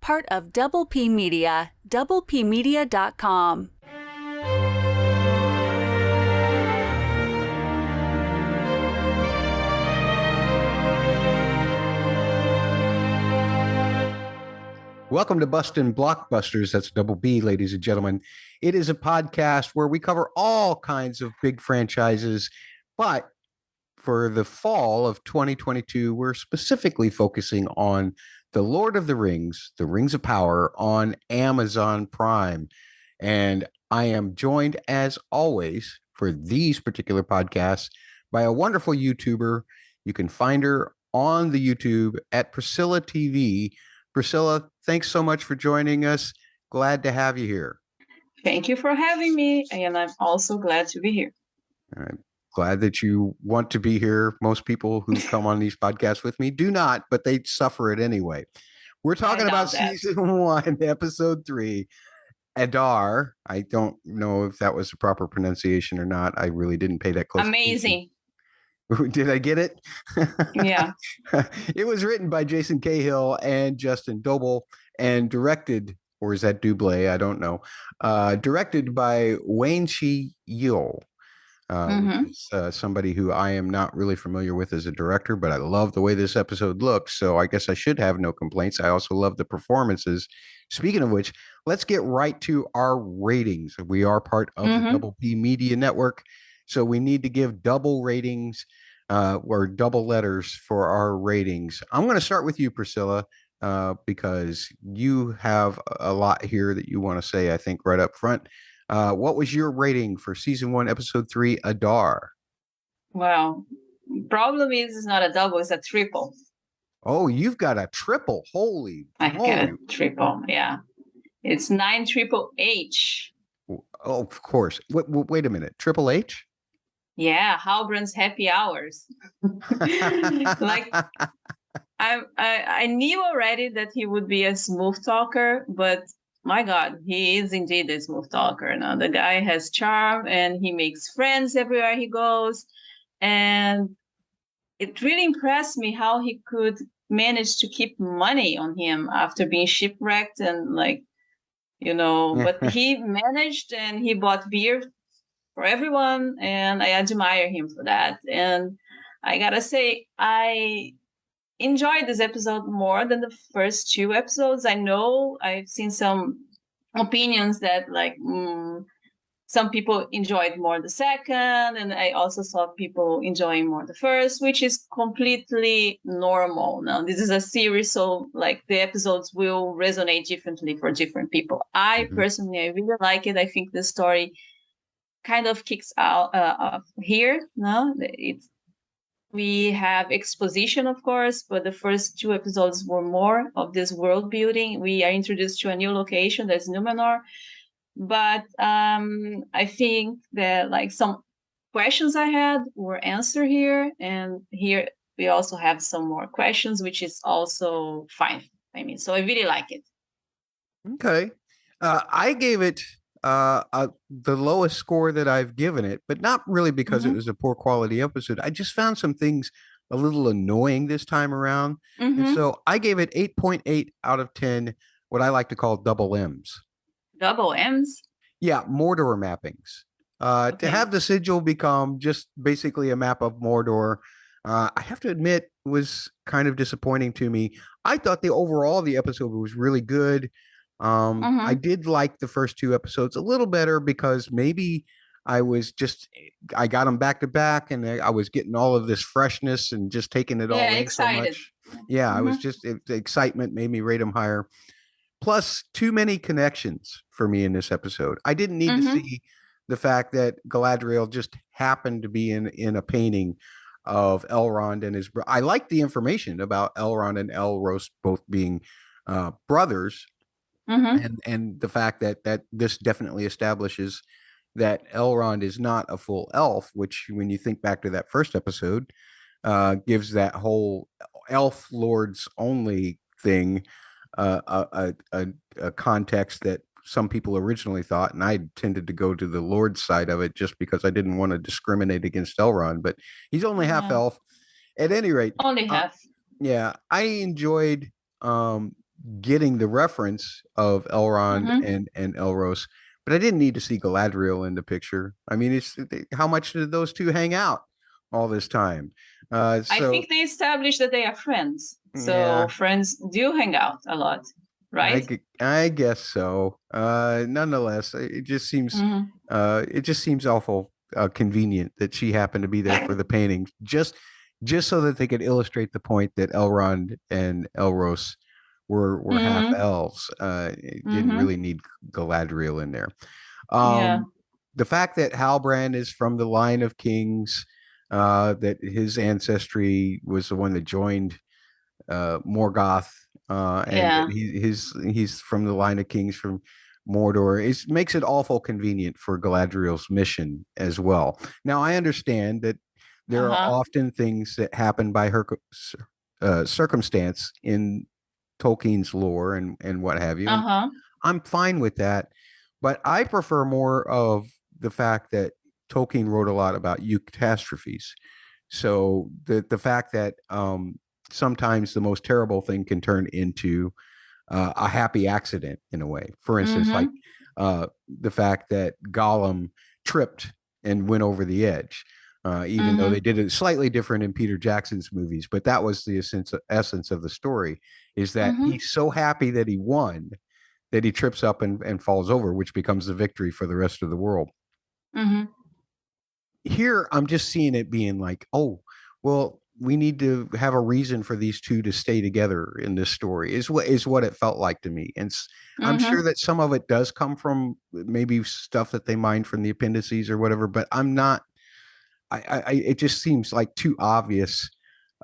part of Double P Media, doublepmedia.com. Welcome to Bustin' Blockbusters. That's Double B, ladies and gentlemen. It is a podcast where we cover all kinds of big franchises, but for the fall of 2022, we're specifically focusing on The Lord of the Rings of Power on Amazon Prime. And I am joined, as always, for these particular podcasts by a wonderful YouTuber. You can find her on the YouTube at Priscilla TV. Priscilla, thanks so much for joining us. Glad to have you here. Thank you for having me, and I'm also glad to be here. All right. Glad that you want to be here. Most people who come on these podcasts with me do not, but they suffer it anyway. We're talking about season 1, episode 3, Adar. I don't know if that was the proper pronunciation or not. I really didn't pay that close attention. Did I get it? Yeah. It was written by Jason Cahill and Justin Doble and directed, or is that Doble? I don't know. Directed by Wayne Chi Yeo, which is somebody who I am not really familiar with as a director, but I love the way this episode looks. So I guess I should have no complaints. I also love the performances. Speaking of which, let's get right to our ratings. We are part of the Double P Media Network. So we need to give double ratings or double letters for our ratings. I'm going to start with you, Priscilla, because you have a lot here that you want to say, I think, right up front. What was your rating for season 1, episode 3, Adar? Well, problem is it's not a double, it's a triple. Oh, you've got a triple. Holy I got a triple, yeah. It's 9 triple H. Oh, of course. Wait a minute. Triple H? Yeah, Halbrand's happy hours. Like, I knew already that he would be a smooth talker, but my God, he is indeed a smooth talker. Now, the guy has charm and he makes friends everywhere he goes. And it really impressed me how he could manage to keep money on him after being shipwrecked and but he managed and he bought beer for everyone, and I admire him for that. And I gotta say, I enjoyed this episode more than the first 2 episodes. I know I've seen some opinions that some people enjoyed more the second, and I also saw people enjoying more the first, which is completely normal. Now, this is a series, so the episodes will resonate differently for different people. I personally, I really like it. I think the story kind of kicks out here. No, we have exposition, of course, but the first 2 episodes were more of this world building. We are introduced to a new location, that's Numenor. But I think that some questions I had were answered here, and here we also have some more questions, which is also fine. I mean, so I really like it. Okay. I gave it the lowest score that I've given it, but not really because it was a poor quality episode. I just found some things a little annoying this time around. And so I gave it 8.8 out of 10, what I like to call double M's. Double M's? Yeah, Mordor mappings. To have the sigil become just basically a map of Mordor, I have to admit, was kind of disappointing to me. I thought the episode was really good. I did like the first 2 episodes a little better because maybe I got them back to back, and I was getting all of this freshness and just taking it all in excited. so much. Yeah, I was the excitement made me rate them higher. Plus, too many connections for me in this episode. I didn't need to see the fact that Galadriel just happened to be in a painting of Elrond and his brother. I like the information about Elrond and Elros both being brothers. And the fact that this definitely establishes that Elrond is not a full elf, which when you think back to that first episode, gives that whole elf lords only thing a context that some people originally thought, and I tended to go to the Lord side of it just because I didn't want to discriminate against Elrond, but he's only half elf. At any rate, only half. Yeah, I enjoyed getting the reference of Elrond and Elros, but I didn't need to see Galadriel in the picture. I mean, how much did those two hang out all this time? I think they established that they are friends. So friends do hang out a lot, right? I guess so. Nonetheless, it just seems awful convenient that she happened to be there for the painting, just so that they could illustrate the point that Elrond and Elros were half elves. It didn't really need Galadriel in there. The fact that Halbrand is from the line of kings, that his ancestry was the one that joined Morgoth, and he's from the line of kings from Mordor. It makes it awful convenient for Galadriel's mission as well. Now, I understand that there are often things that happen by her circumstance in Tolkien's lore and what have you. I'm fine with that, but I prefer more of the fact that Tolkien wrote a lot about catastrophes. So the fact that sometimes the most terrible thing can turn into a happy accident in a way. For instance, like the fact that Gollum tripped and went over the edge, even though they did it slightly different in Peter Jackson's movies. But that was the essence of the story, is that he's so happy that he won that he trips up and falls over, which becomes the victory for the rest of the world. Here, I'm just seeing it being like, oh, well, we need to have a reason for these two to stay together in this story, is what it felt like to me. And I'm sure that some of it does come from maybe stuff that they mined from the appendices or whatever, but I'm not, it just seems like too obvious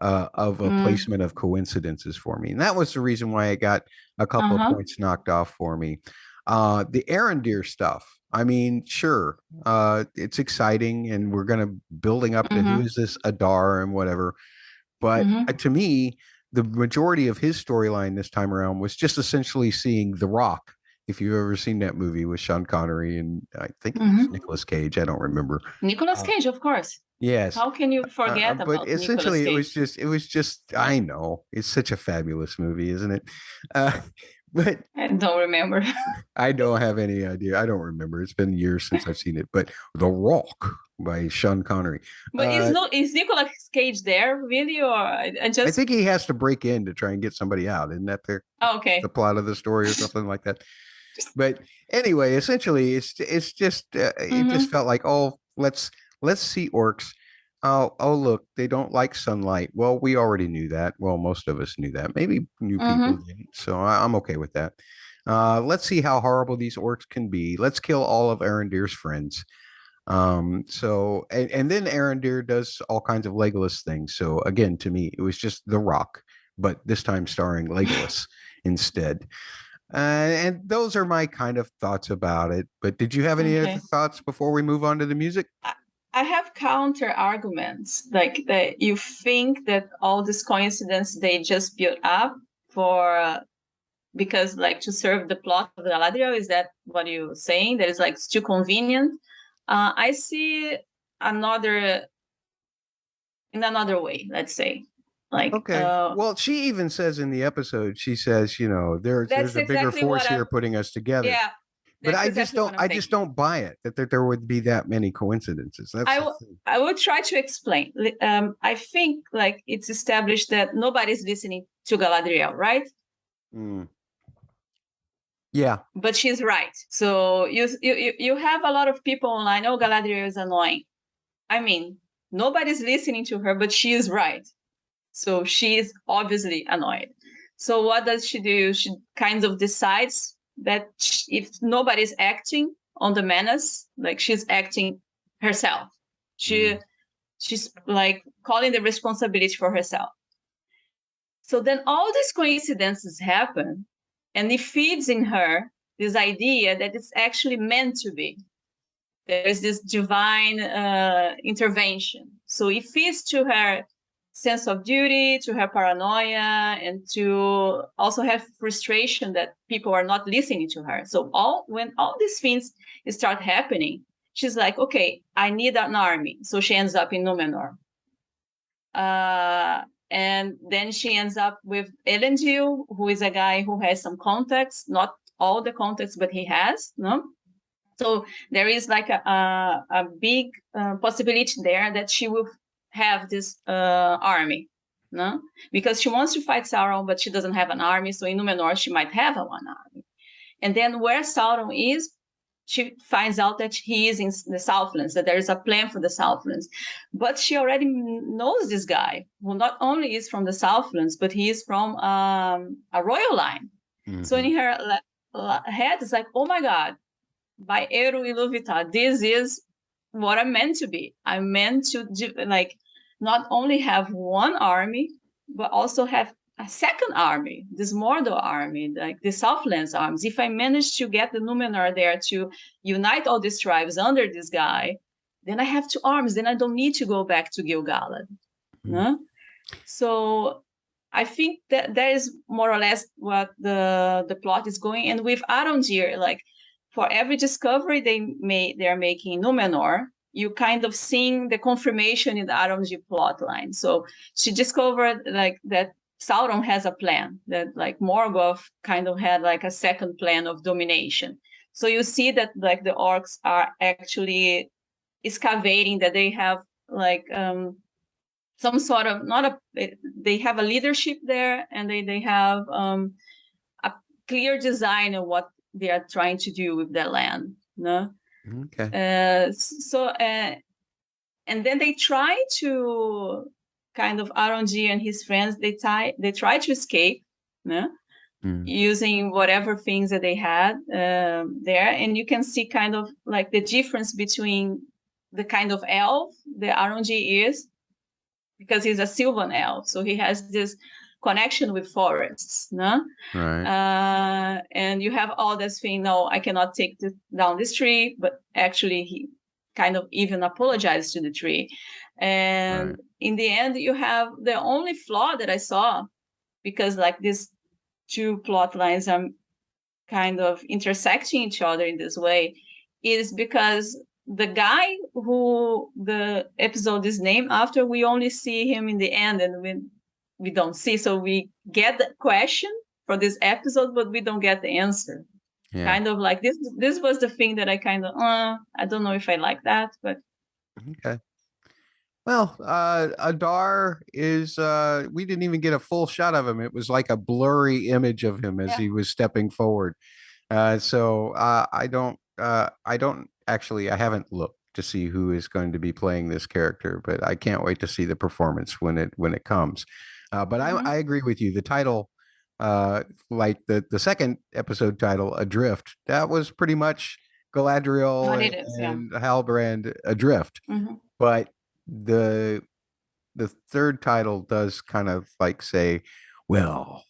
of a placement of coincidences for me. And that was the reason why I got a couple of points knocked off for me. The Arondir stuff, I mean, sure, it's exciting, and we're going to building up to who's this Adar and whatever. But to me, the majority of his storyline this time around was just essentially seeing The Rock. If you've ever seen that movie with Sean Connery and I think it's Nicolas Cage, I don't remember. Nicolas Cage, of course. Yes. How can you forget about but essentially Nicolas Cage? it was just I know it's such a fabulous movie, isn't it? But I don't remember. I don't have any idea. I don't remember. It's been years since I've seen it. But The Rock by Sean Connery. But is Nicolas Cage there really, or I think he has to break in to try and get somebody out. Isn't that the plot of the story or something like that? But anyway, essentially, it's just it just felt like, oh, let's see orcs. Oh, look, they don't like sunlight. Well, we already knew that. Well, most of us knew that. Maybe new people didn't. So I'm okay with that. Let's see how horrible these orcs can be. Let's kill all of Arondir's friends. So and then Arondir does all kinds of Legolas things. So again, to me, it was just The Rock, but this time starring Legolas instead. And those are my kind of thoughts about it. But did you have any other thoughts before we move on to the music? I have counter arguments, like that you think that all this coincidence they just built up for because like to serve the plot of Galadriel. Is that what you're saying? That is like it's too convenient. I see in another way, let's say. Like well, she even says in the episode, she says, you know, there's a bigger force here putting us together. Yeah. But I just don't buy it that there would be that many coincidences. I will try to explain. I think like it's established that nobody's listening to Galadriel, right? Yeah. But she's right. So you have a lot of people online. Oh, Galadriel is annoying. I mean, nobody's listening to her, but she is right. So she is obviously annoyed. So what does she do? She kind of decides that if nobody's acting on the menace, like she's acting herself. She's like calling the responsibility for herself. So then all these coincidences happen, and it feeds in her this idea that it's actually meant to be. There's this divine intervention. So it feeds to her sense of duty, to her paranoia, and to also have frustration that people are not listening to her. So when all these things start happening, she's like, okay, I need an army. So she ends up in Numenor. And then she ends up with Elendil, who is a guy who has some contacts, not all the contacts, but he has, no? So there is like a big possibility there that she will have this army, no? Because she wants to fight Sauron, but she doesn't have an army. So in Numenor, she might have one army. And then where Sauron is, she finds out that he is in the Southlands, that there is a plan for the Southlands. But she already knows this guy, who not only is from the Southlands, but he is from a royal line. Mm-hmm. So in her head, it's like, oh my God, by Eru Iluvita, this is what I'm meant to be. I'm meant to like not only have one army, but also have a second army, this Mordor army, like the Southlands armies. If I manage to get the Numenor there to unite all these tribes under this guy, then I have two armies. Then I don't need to go back to Gil-galad. Mm-hmm. No? So I think that is more or less what the plot is going. And with Arondir, like for every discovery they're making in Numenor, you kind of seeing the confirmation in the Arondir plot line. So she discovered like that Sauron has a plan, that like Morgoth kind of had like a second plan of domination. So you see that like the orcs are actually excavating, that they have like some sort of they have a leadership there, and they have a clear design of what they are trying to do with their land. No? Okay. And then they try to kind of Arondir and his friends, they try to escape, no? Using whatever things that they had there. And you can see kind of like the difference between the kind of elf that Arondir is, because he's a Sylvan elf. So he has this connection with forests, no? Right. And you have all this thing, no, I cannot take down this tree, but actually he kind of even apologized to the tree. And right. In the end, you have the only flaw that I saw, because like these two plot lines are kind of intersecting each other in this way, is because the guy who the episode is named after, we only see him in the end, and we don't see. So we get the question for this episode, but we don't get the answer. Yeah. Kind of like this was the thing that I kind of, I don't know if I like that, but. Okay. Well, Adar is, we didn't even get a full shot of him. It was like a blurry image of him as he was stepping forward. So I don't actually, I haven't looked to see who is going to be playing this character, but I can't wait to see the performance when it comes. But I agree with you. The title, like the second episode title, Adrift, that was pretty much Galadriel and Halbrand adrift. Mm-hmm. But the third title does kind of like say, well,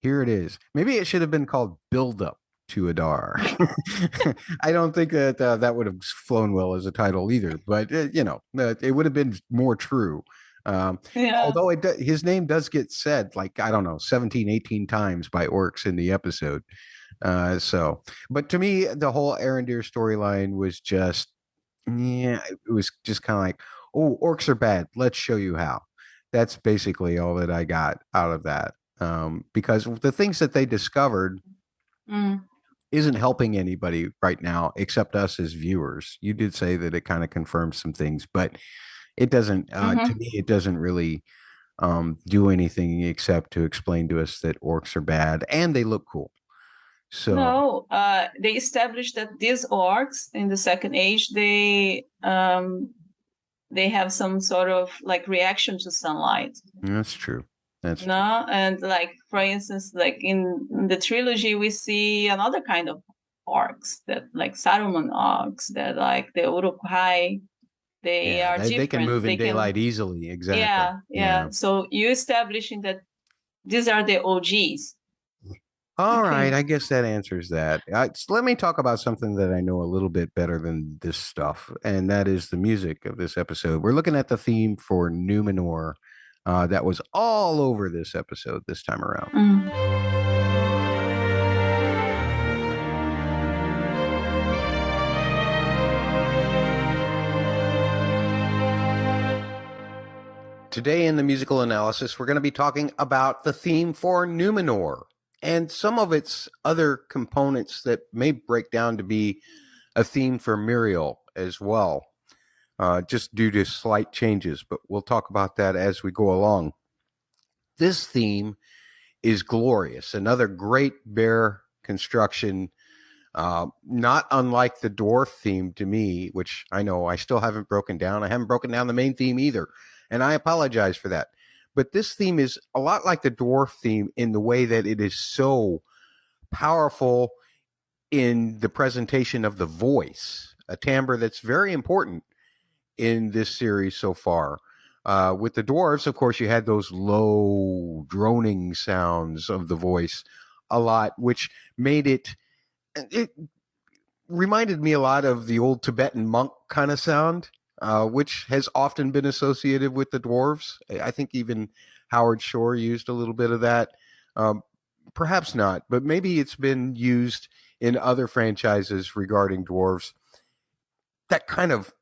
here it is. Maybe it should have been called Build Up to Adar. I don't think that that would have flown well as a title either, but it would have been more true. Although his name does get said like, I don't know, 17, 18 times by orcs in the episode. But to me, the whole Arondir storyline was just, it was just kind of like, oh, orcs are bad. Let's show you how. That's basically all that I got out of that. Because the things that they discovered isn't helping anybody right now except us as viewers. You did say that it kind of confirms some things, but it doesn't, to me, it doesn't really do anything except to explain to us that orcs are bad and they look cool. So no, they established that these orcs in the Second Age, they have some sort of like reaction to sunlight. That's true. That's true. And like, for instance, like in the trilogy, we see another kind of orcs, that like Saruman orcs, that like the Uruk-hai, they are different. They can move in daylight easily. Exactly. Yeah. So you establishing that these are the OGs. All right, I guess that answers that. So let me talk about something that I know a little bit better than this stuff, and that is the music of this episode. We're looking at the theme for Numenor that was all over this episode this time around. Today in the musical analysis, we're going to be talking about the theme for Numenor and some of its other components that may break down to be a theme for Míriel as well, just due to slight changes, but we'll talk about that as we go along. This theme is glorious, another great bear construction, not unlike the dwarf theme to me, which I know I still haven't broken down. I haven't broken down the main theme either, and I apologize for that. But this theme is a lot like the dwarf theme in the way that it is so powerful in the presentation of the voice, a timbre that's very important in this series so far. With the dwarves, of course, you had those low droning sounds of the voice a lot, which made it reminded me a lot of the old Tibetan monk kind of sound, which has often been associated with the dwarves. I think even Howard Shore used a little bit of that. Perhaps not, but maybe it's been used in other franchises regarding dwarves. That kind of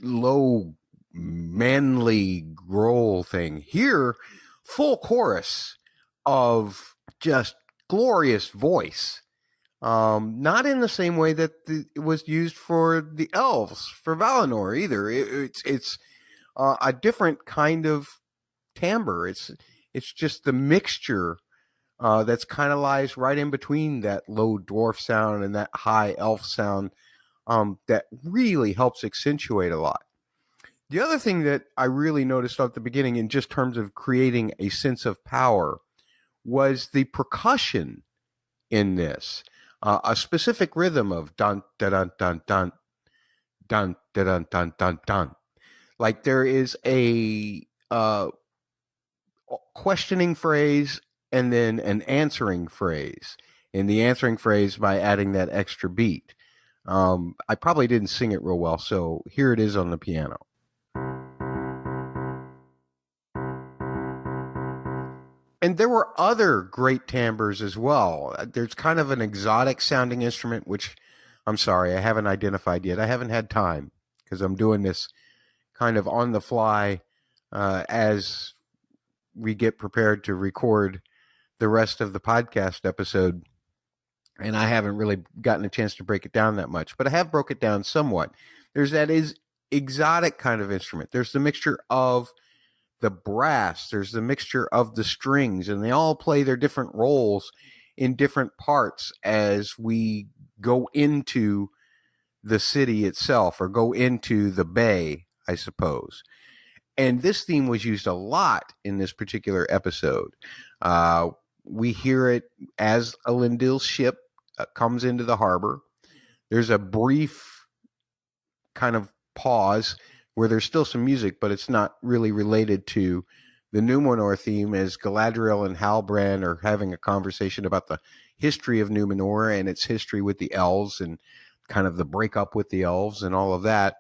low, manly growl thing. Here, full chorus of just glorious voice. Not in the same way that it was used for the elves for Valinor either. It's a different kind of timbre. It's just the mixture that's kind of lies right in between that low dwarf sound and that high elf sound that really helps accentuate a lot. The other thing that I really noticed at the beginning in just terms of creating a sense of power was the percussion in this. A specific rhythm of dun dun dun dun dun dun dun dun dun dun. Like there is a questioning phrase and then an answering phrase. In the answering phrase by adding that extra beat. I probably didn't sing it real well, so here it is on the piano. And there were other great timbres as well. There's kind of an exotic sounding instrument, which I'm sorry, I haven't identified yet. I haven't had time because I'm doing this kind of on the fly as we get prepared to record the rest of the podcast episode. And I haven't really gotten a chance to break it down that much, but I have broke it down somewhat. There's that is exotic kind of instrument. There's the mixture of the brass, there's the mixture of the strings, and they all play their different roles in different parts as we go into the city itself or go into the bay, I suppose. And this theme was used a lot in this particular episode. We hear it as Elendil's ship comes into the harbor. There's a brief kind of pause where there's still some music, but it's not really related to the Numenor theme, as Galadriel and Halbrand are having a conversation about the history of Numenor and its history with the elves and kind of the breakup with the elves and all of that.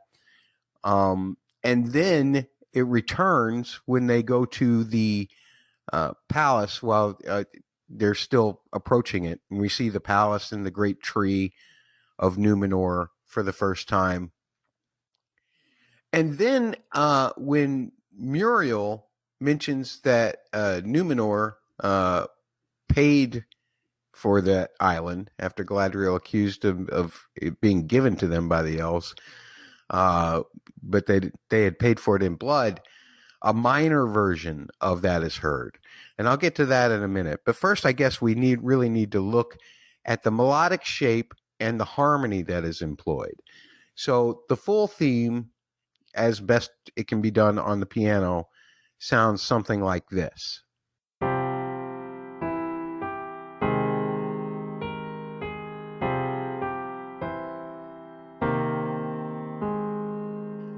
And then it returns when they go to the palace while they're still approaching it. And we see the palace and the great tree of Numenor for the first time. And then when Míriel mentions that Numenor paid for that island after Galadriel accused him of it being given to them by the elves, but they had paid for it in blood, a minor version of that is heard. And I'll get to that in a minute. But first, I guess we really need to look at the melodic shape and the harmony that is employed. So the full theme, as best it can be done on the piano, sounds something like this.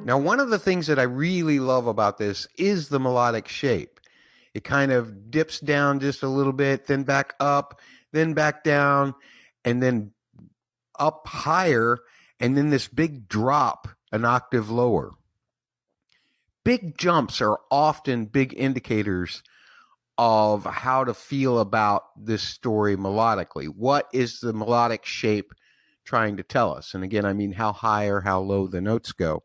Now, one of the things that I really love about this is the melodic shape. It kind of dips down just a little bit, then back up, then back down, and then up higher, and then this big drop an octave lower. Big jumps are often big indicators of how to feel about this story melodically. What is the melodic shape trying to tell us? And again, I mean how high or how low the notes go.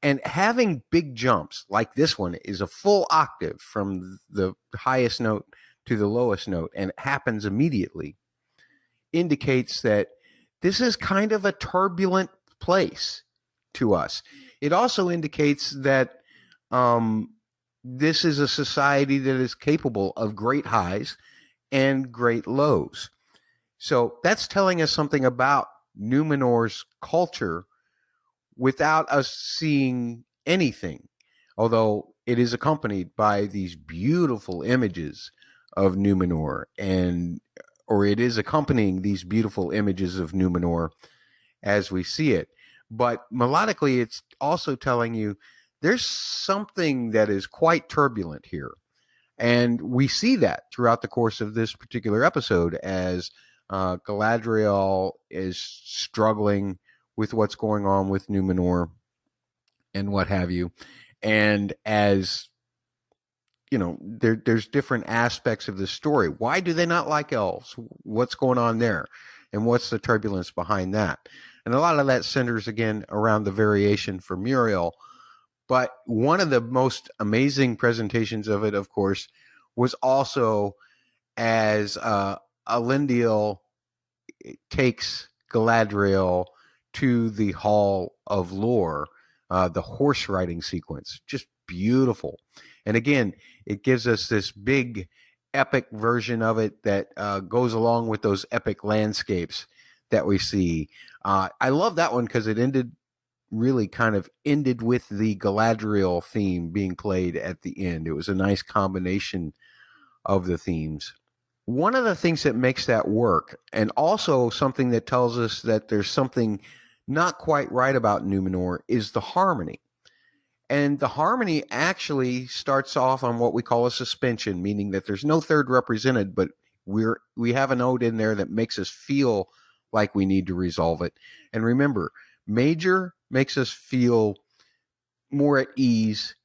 And having big jumps like this one is a full octave from the highest note to the lowest note, and it happens immediately, indicates that this is kind of a turbulent place to us. It also indicates that this is a society that is capable of great highs and great lows. So that's telling us something about Numenor's culture without us seeing anything, although it is accompanied by these beautiful images of Numenor, or it is accompanying these beautiful images of Numenor as we see it. But melodically, it's also telling you there's something that is quite turbulent here. And we see that throughout the course of this particular episode as Galadriel is struggling with what's going on with Numenor and what have you. And as, there's different aspects of this story. Why do they not like elves? What's going on there? And what's the turbulence behind that? And a lot of that centers, again, around the variation for Míriel. But one of the most amazing presentations of it, of course, was also as Elendil takes Galadriel to the Hall of Lore, the horse riding sequence. Just beautiful. And again, it gives us this big epic version of it that goes along with those epic landscapes that we see. I love that one because it ended with the Galadriel theme being played at the end. It was a nice combination of the themes. One of the things that makes that work, and also something that tells us that there's something not quite right about Numenor, is the harmony. And the harmony actually starts off on what we call a suspension, meaning that there's no third represented, but we have a note in there that makes us feel like we need to resolve it. And remember, major makes us feel more at ease,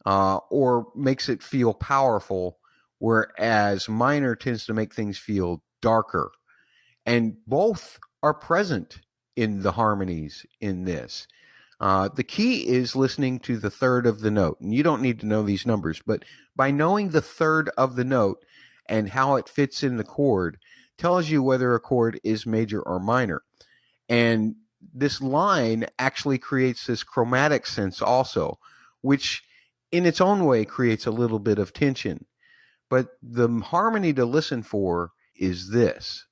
or makes it feel powerful, whereas minor tends to make things feel darker. And both are present in the harmonies in this. The key is listening to the third of the note. And you don't need to know these numbers, but by knowing the third of the note and how it fits in the chord tells you whether a chord is major or minor. And this line actually creates this chromatic sense also, which in its own way creates a little bit of tension. But the harmony to listen for is this.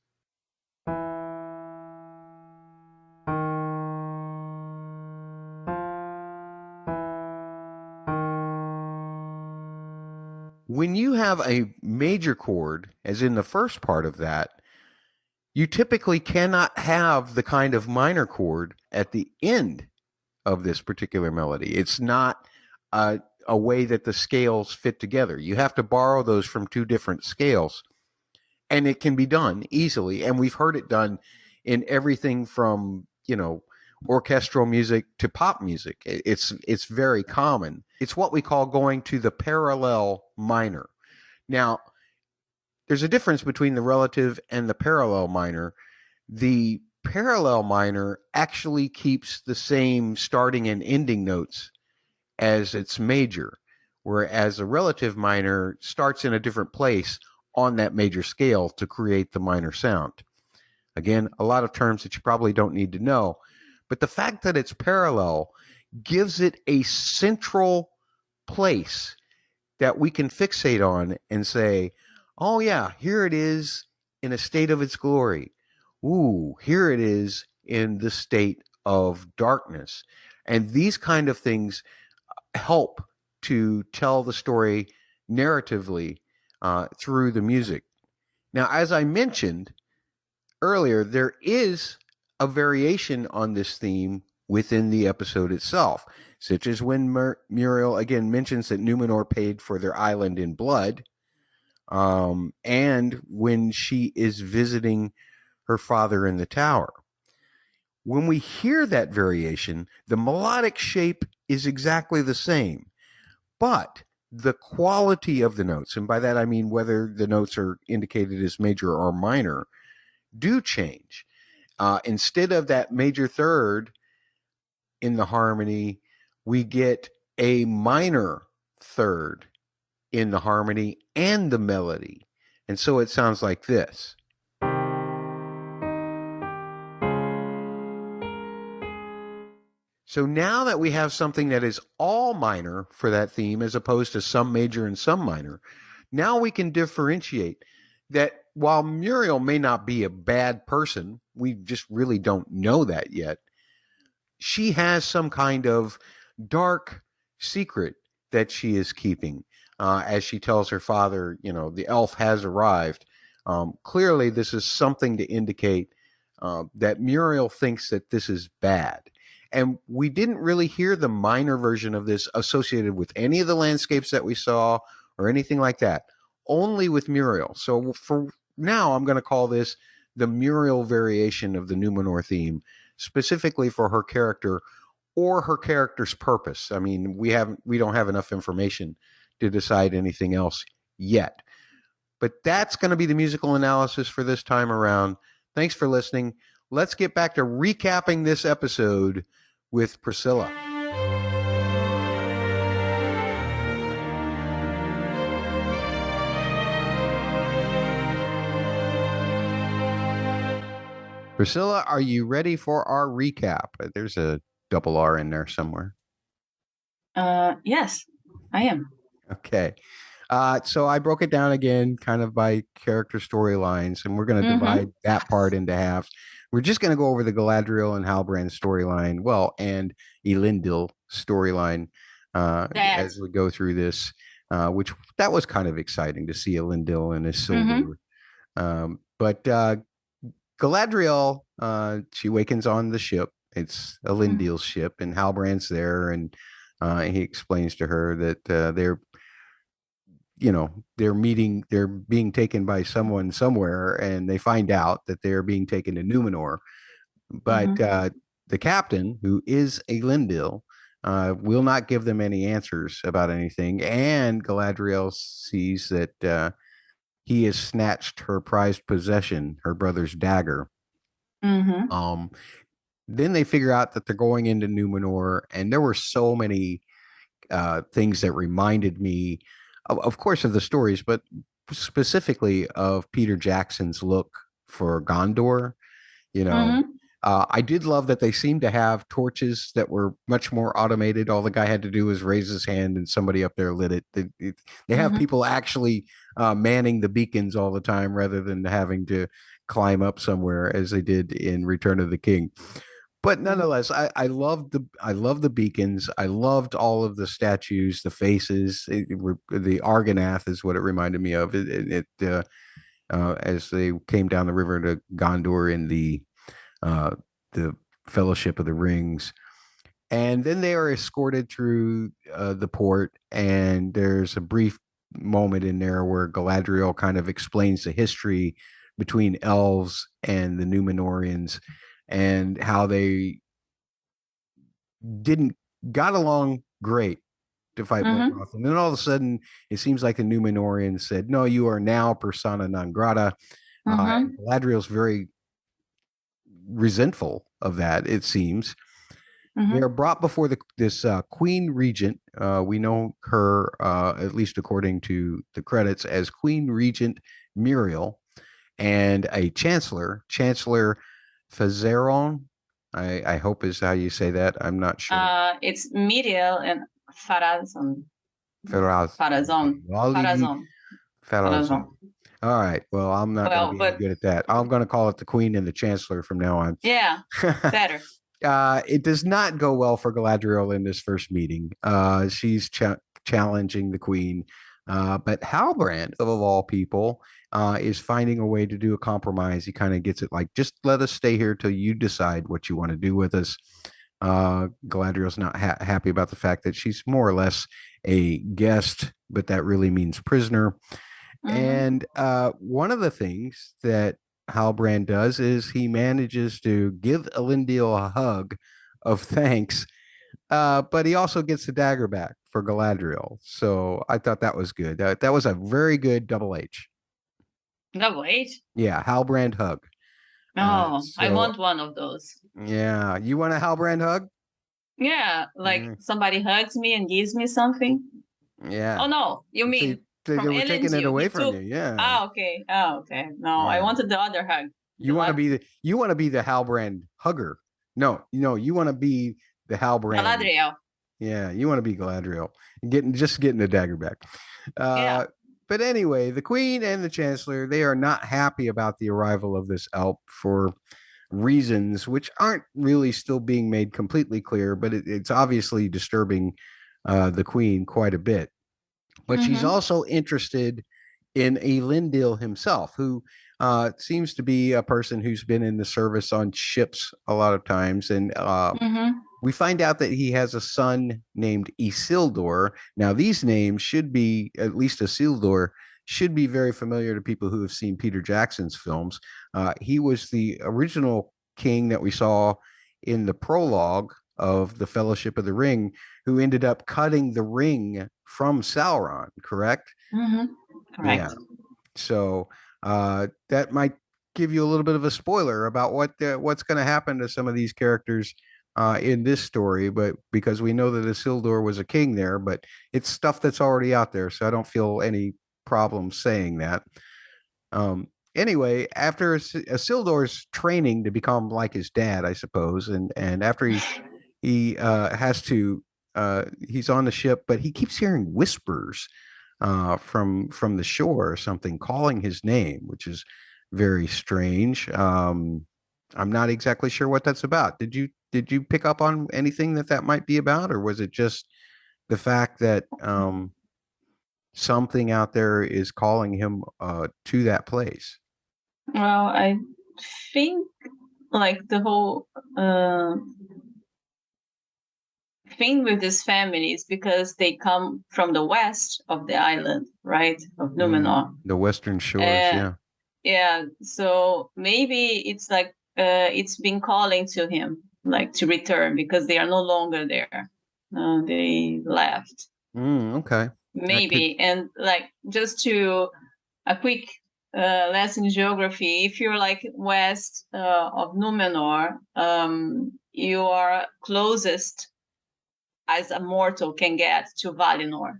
When you have a major chord, as in the first part of that, you typically cannot have the kind of minor chord at the end of this particular melody. It's not a way that the scales fit together. You have to borrow those from two different scales, and it can be done easily. And we've heard it done in everything from, orchestral music to pop music. It's very common. It's what we call going to the parallel minor. Now, there's a difference between the relative and the parallel minor. The parallel minor actually keeps the same starting and ending notes as its major, whereas a relative minor starts in a different place on that major scale to create the minor sound. Again, a lot of terms that you probably don't need to know, but the fact that it's parallel gives it a central place that we can fixate on and say, oh yeah, here it is in a state of its glory. Ooh, here it is in the state of darkness. And these kind of things help to tell the story narratively through the music. Now, as I mentioned earlier, there is a variation on this theme within the episode itself, such as when Míriel again mentions that Numenor paid for their island in blood, and when she is visiting her father in the tower. When we hear that variation, the melodic shape is exactly the same, but the quality of the notes, and by that I mean whether the notes are indicated as major or minor, do change. Instead of that major third in the harmony, we get a minor third in the harmony and the melody. And so it sounds like this. So now that we have something that is all minor for that theme, as opposed to some major and some minor, now we can differentiate that while Míriel may not be a bad person, we just really don't know that yet, she has some kind of dark secret that she is keeping. As she tells her father, the elf has arrived. Clearly, this is something to indicate that Míriel thinks that this is bad. And we didn't really hear the minor version of this associated with any of the landscapes that we saw or anything like that, only with Míriel. So for now, I'm going to call this the Míriel variation of the Numenor theme, specifically for her character or her character's purpose. I mean, we don't have enough information to decide anything else yet. But that's going to be the musical analysis for this time around. Thanks for listening. Let's get back to recapping this episode with Priscilla. Priscilla, are you ready for our recap? There's a double R in there somewhere. Yes, I am. Okay. So I broke it down again kind of by character storylines, and we're going to divide that part into halves. We're just going to go over the Galadriel and Halbrand storyline, and Elendil storyline as we go through this, which that was kind of exciting to see Elendil and his silver. But Galadriel, she wakens on the ship. It's Elendil's ship, and Halbrand's there, and he explains to her that they're being taken by someone somewhere, and they find out that they're being taken to Numenor. But the captain, who is Elendil, will not give them any answers about anything. And Galadriel sees that he has snatched her prized possession, her brother's dagger. Then they figure out that they're going into Numenor, and there were so many things that reminded me, of course, of the stories, but specifically of Peter Jackson's look for Gondor. I did love that they seemed to have torches that were much more automated. All the guy had to do was raise his hand and somebody up there lit it. They have people actually manning the beacons all the time rather than having to climb up somewhere as they did in Return of the King. But nonetheless, I loved the beacons. I loved all of the statues, the faces. The Argonath is what it reminded me of. As they came down the river to Gondor in the Fellowship of the Rings, and then they are escorted through the port. And there's a brief moment in there where Galadriel kind of explains the history between elves and the Numenorians, and how they got along great to fight Morgoth. And then all of a sudden, it seems like the Numenorians said, "No, you are now persona non grata." Galadriel's very resentful of that, it seems. They are brought before this Queen Regent. We know her, at least according to the credits, as Queen Regent Míriel, and a Chancellor Fazaron, I hope is how you say that. I'm not sure. It's Míriel and Farazon. All right. Well, I'm not going to be good at that. I'm going to call it the Queen and the Chancellor from now on. Yeah, better. It does not go well for Galadriel in this first meeting. She's challenging the Queen. But Halbrand, of all people, is finding a way to do a compromise. He kind of gets it like, just let us stay here till you decide what you want to do with us. Galadriel's not happy about the fact that she's more or less a guest, but that really means prisoner. And one of the things that Halbrand does is he manages to give Elendil a hug of thanks, but he also gets the dagger back for Galadriel. So I thought that was good. That was a very good double H. Double H? Yeah, Halbrand hug. I want one of those. Yeah, you want a Halbrand hug? Yeah, like somebody hugs me and gives me something. Yeah. Oh no, you mean they from were taking it Elendil, away he from took. you. Yeah. Ah, okay. Oh, okay. No, I Yeah. wanted the other hug. You want to be the Halbrand hugger. No, you want to be the Halbrand. Galadriel. Yeah, you want to be Galadriel. Just getting the dagger back. Yeah. But anyway, the Queen and the Chancellor, they are not happy about the arrival of this elf for reasons which aren't really still being made completely clear, but it's obviously disturbing the Queen quite a bit. But she's also interested in Elendil himself, who seems to be a person who's been in the service on ships a lot of times. And we find out that he has a son named Isildur. Now, these names should be, at least Isildur, should be very familiar to people who have seen Peter Jackson's films. He was the original king that we saw in the prologue of the Fellowship of the Ring, who ended up cutting the ring from Sauron, correct? Correct. Yeah. So that might give you a little bit of a spoiler about what's going to happen to some of these characters in this story, but because we know that Isildur was a king there, but it's stuff that's already out there, so I don't feel any problem saying that. Anyway, after Isildur's training to become like his dad, I suppose, and after he has to he's on the ship, but he keeps hearing whispers from the shore or something calling his name, which is very strange. I'm not exactly sure what that's about. Did you pick up on anything that might be about, or was it just the fact that something out there is calling him to that place? Well, I think like the whole thing with this family is because they come from the west of the island, right? Of Numenor. The western shores, yeah. Yeah, so maybe it's like it's been calling to him, like to return, because they are no longer there. They left. Okay. Maybe. And like just to a quick lesson in geography, if you're like west of Numenor, you are closest as a mortal can get to Valinor.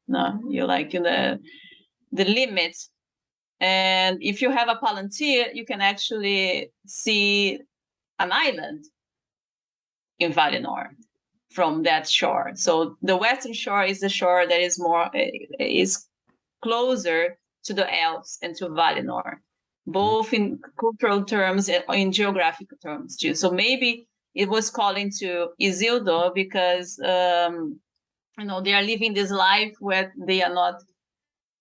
No, you're like in the limit. And if you have a palantir, you can actually see an island in Valinor from that shore. So the western shore is the shore that is closer to the elves and to Valinor, both in cultural terms and in geographical terms too. So maybe it was calling to Isildur because they are living this life where they are not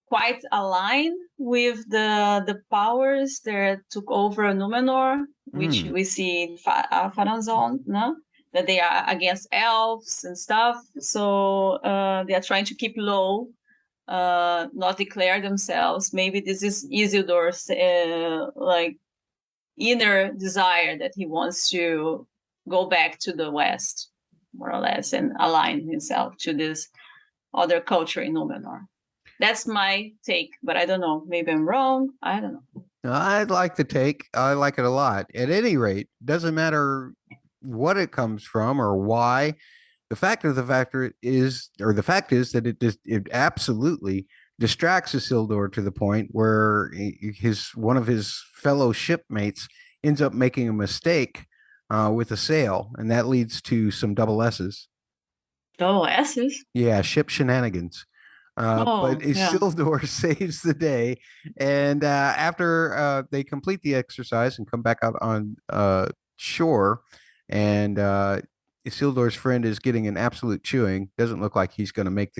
quite aligned with the powers that took over Numenor, which we see in Farazon, no? That they are against elves and stuff. So they are trying to keep low, not declare themselves. Maybe this is Isildur's like inner desire that he wants to go back to the West, more or less, and align himself to this other culture in Numenor. That's my take, but I don't know. Maybe I'm wrong. I don't know. I like the take. I like it a lot. At any rate, doesn't matter what it comes from or why. The fact is that it absolutely distracts Isildur to the point where one of his fellow shipmates ends up making a mistake with a sail, and that leads to some double S's. Double S's? Yeah, ship shenanigans. But Isildur saves the day, and after they complete the exercise and come back out on shore, and Isildur's friend is getting an absolute chewing. Doesn't look like he's going to make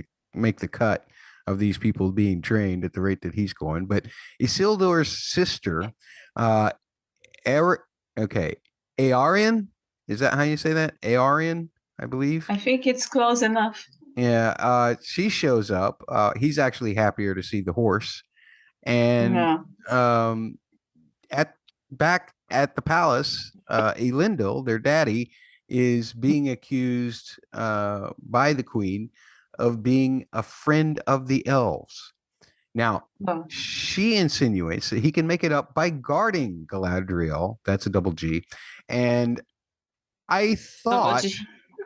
the cut of these people being trained at the rate that he's going. But Isildur's sister, Eärien, is that how you say that? Eärien, I believe. I think it's close enough. Yeah, she shows up. He's actually happier to see the horse, and back at the palace, Elendil, their daddy, is being accused by the queen of being a friend of the elves. Now, she insinuates that he can make it up by guarding Galadriel. That's a double G, and I thought.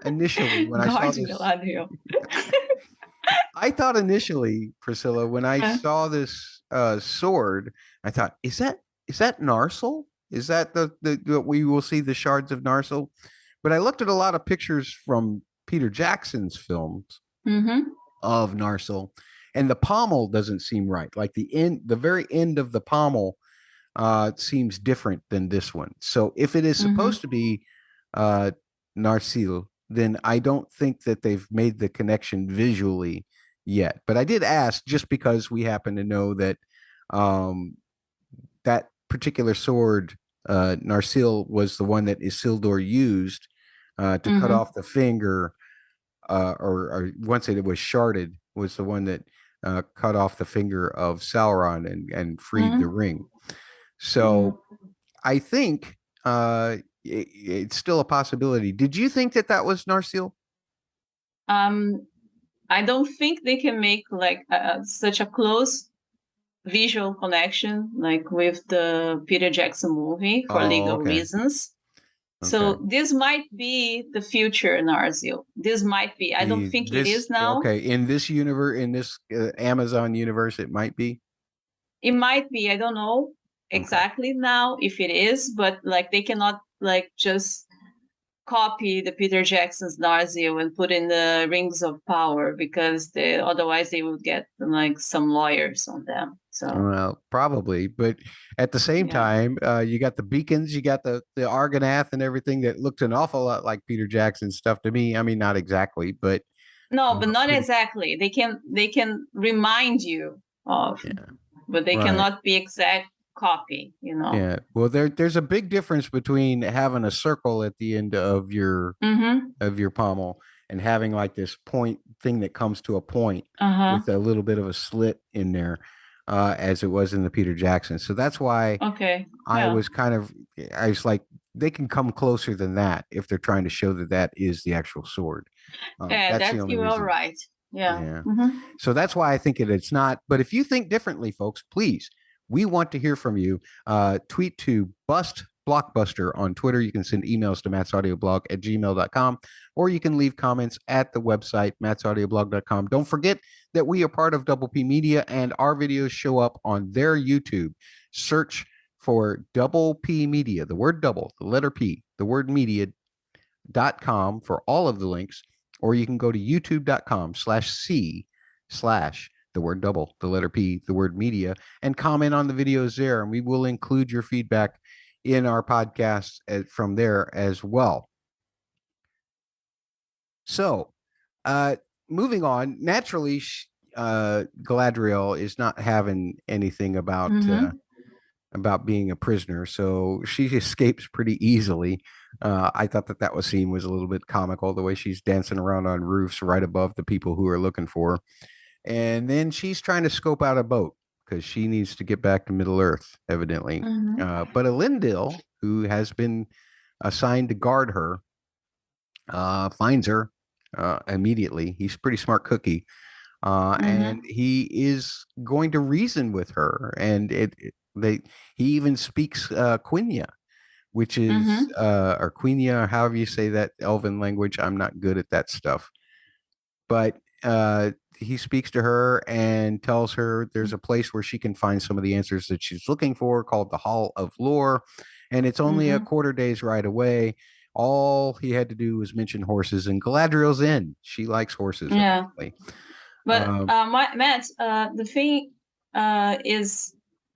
initially when I saw Guard this. Galadriel. I thought initially, Priscilla, when I saw this sword, I thought, is that Narsil? Is that the we will see the shards of Narsil? But I looked at a lot of pictures from Peter Jackson's films of Narsil, and the pommel doesn't seem right. Like the very end of the pommel seems different than this one. So if it is supposed to be Narsil, then I don't think that they've made the connection visually yet. But I did ask just because we happen to know that that particular sword, Narsil, was the one that Isildur used to cut off the finger, or once it was sharded, was the one that cut off the finger of Sauron and freed the ring. So I think it's still a possibility. Did you think that was Narsil? I don't think they can make like such a close visual connection like with the Peter Jackson movie for legal reasons. So this might be the future Narsil. This might be. I don't think it is now. Okay, in this universe, in this Amazon universe, it might be. It might be. I don't know exactly now if it is, but like they cannot like just copy the Peter Jackson's Narsil and put in the Rings of Power because otherwise they would get like some lawyers on them. So well, probably, but at the same time, you got the beacons, you got the Argonath and everything that looked an awful lot like Peter Jackson's stuff to me. I mean, not exactly, but no, but not exactly. They can remind you of, but they cannot be exact copy, you know. Yeah. Well, there's a big difference between having a circle at the end of your pommel and having like this point thing that comes to a point with a little bit of a slit in there, as it was in the Peter Jackson. So that's why I was like, they can come closer than that if they're trying to show that is the actual sword. That's the only reason. All right. Yeah. So that's why I think it's not. But if you think differently, folks, please, we want to hear from you. Tweet to BustBlockbuster on Twitter. You can send emails to mattsaudioblog@gmail.com, or you can leave comments at the website, mattsaudioblog.com. Don't forget that we are part of Double P Media, and our videos show up on their YouTube. Search for Double P Media, the word double, the letter P, the word media.com for all of the links, or you can go to youtube.com/c/ the word double, the letter P, the word media, and comment on the videos there. And we will include your feedback in our podcast from there as well. So, moving on, naturally, Galadriel is not having anything about being a prisoner, so she escapes pretty easily. I thought that scene was a little bit comical, the way she's dancing around on roofs right above the people who are looking for her. And then she's trying to scope out a boat because she needs to get back to Middle Earth, evidently. But Elendil, who has been assigned to guard her, finds her immediately. He's a pretty smart cookie. And he is going to reason with her. And he even speaks Quenya, which is, or Quenya, however you say that Elven language. I'm not good at that stuff. But he speaks to her and tells her there's a place where she can find some of the answers that she's looking for, called the Hall of Lore, and it's only a quarter day's ride away. All he had to do was mention horses, and Galadriel's in. She likes horses. Yeah. But Matt, the thing is,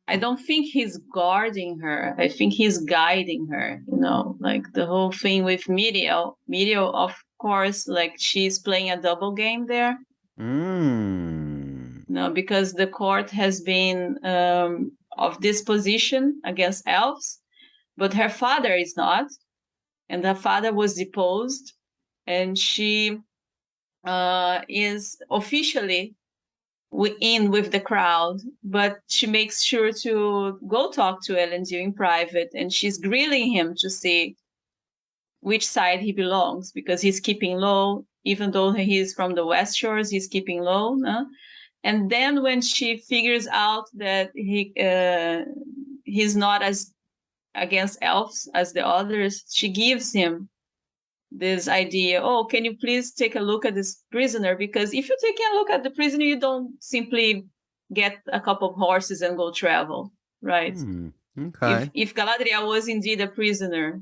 I don't think he's guarding her. I think he's guiding her, you know, like the whole thing with Míriel. Míriel, of course, like she's playing a double game there. No, because the court has been of disposition against elves, but her father is not. And her father was deposed, and she is officially in with the crowd, but she makes sure to go talk to Elendil in private, and she's grilling him to see which side he belongs, because he's keeping low, even though he's from the West Shores, he's keeping low. No? And then when she figures out that he's not as against elves as the others, she gives him this idea, oh, can you please take a look at this prisoner? Because if you take a look at the prisoner, you don't simply get a couple of horses and go travel, right? Okay. If Galadriel was indeed a prisoner,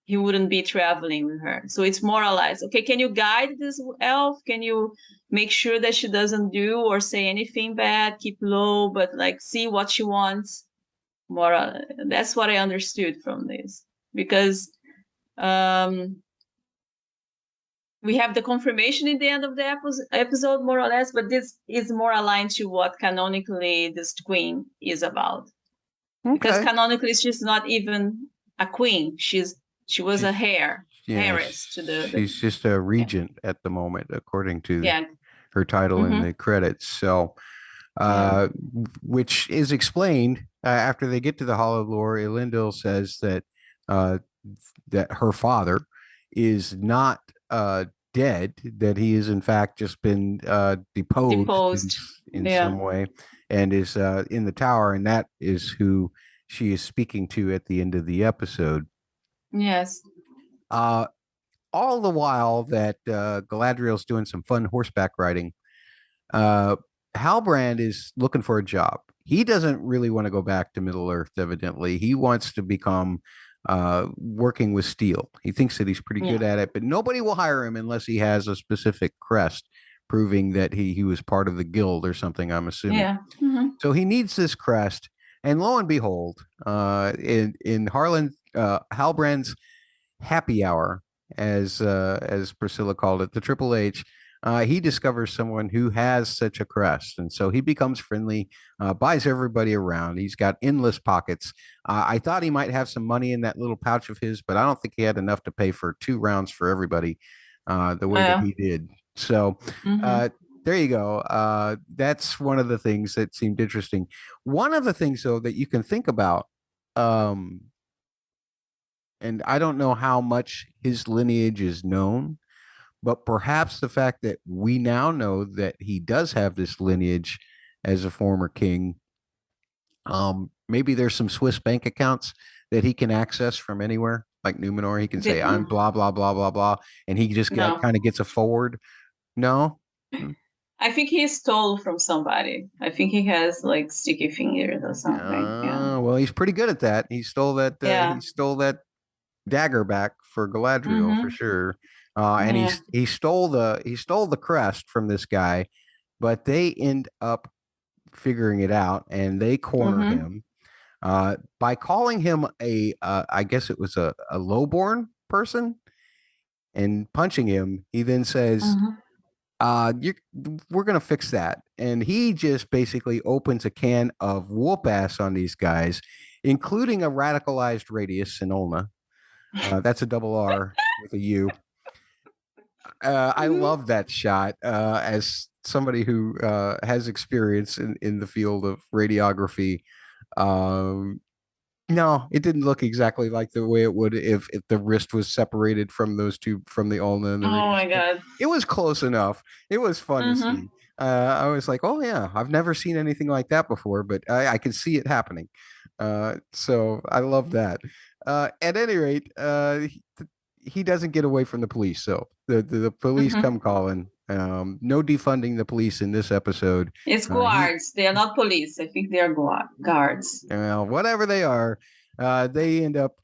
he wouldn't be traveling with her. So it's more or less, okay, can you guide this elf? Can you make sure that she doesn't do or say anything bad, keep low, but like see what she wants? That's what I understood from this. Because we have the confirmation in the end of the episode, more or less, but this is more aligned to what canonically this queen is about. Okay. Because canonically, she's not even a queen. She was a heiress to the. She's just a regent at the moment, according to her title in the credits. So, which is explained after they get to the Hall of Lore. Elendil says that that her father is not dead, that he is in fact just been deposed in some way, and is in the tower, and that is who she is speaking to at the end of the episode. Yes. All the while that Galadriel's doing some fun horseback riding, Halbrand is looking for a job. He doesn't really want to go back to Middle Earth, evidently. He wants to become working with steel. He thinks that he's pretty good at it, but nobody will hire him unless he has a specific crest proving that he was part of the guild or something, I'm assuming. Yeah. So he needs this crest, and lo and behold, in Halbrand's happy hour, as Priscilla called it, the Triple H, he discovers someone who has such a crest, and so he becomes friendly, buys everybody around. He's got endless pockets. I thought he might have some money in that little pouch of his, but I don't think he had enough to pay for 2 rounds for everybody the way that he did. So there you go. That's one of the things that seemed interesting. One of the things, though, that you can think about, and I don't know how much his lineage is known, but perhaps the fact that we now know that he does have this lineage as a former king, maybe there's some Swiss bank accounts that he can access from anywhere, like Numenor. He can say, I'm blah, blah, blah, blah, blah, and he just kind of gets a forward. No? I think he stole from somebody. I think he has like sticky fingers or something. Well, he's pretty good at that. He stole that. He stole that dagger back for Galadriel for sure. And he stole the crest from this guy, but they end up figuring it out, and they corner him by calling him I guess it was a lowborn person, and punching him. He then says, we're gonna fix that, and he just basically opens a can of whoop ass on these guys, including a radicalized Radius Sinolna. That's a double R with a U. I love that shot as somebody who has experience in the field of radiography. No, it didn't look exactly like the way it would if the wrist was separated from those two, from the ulna and the radius. My God. It was close enough. It was fun to see. I was like, oh yeah, I've never seen anything like that before, but I can see it happening. So I love that. At any rate, he doesn't get away from the police. So the police come calling. No defunding the police in this episode. It's guards. They are not police. I think they are guards. Well, whatever they are, they end up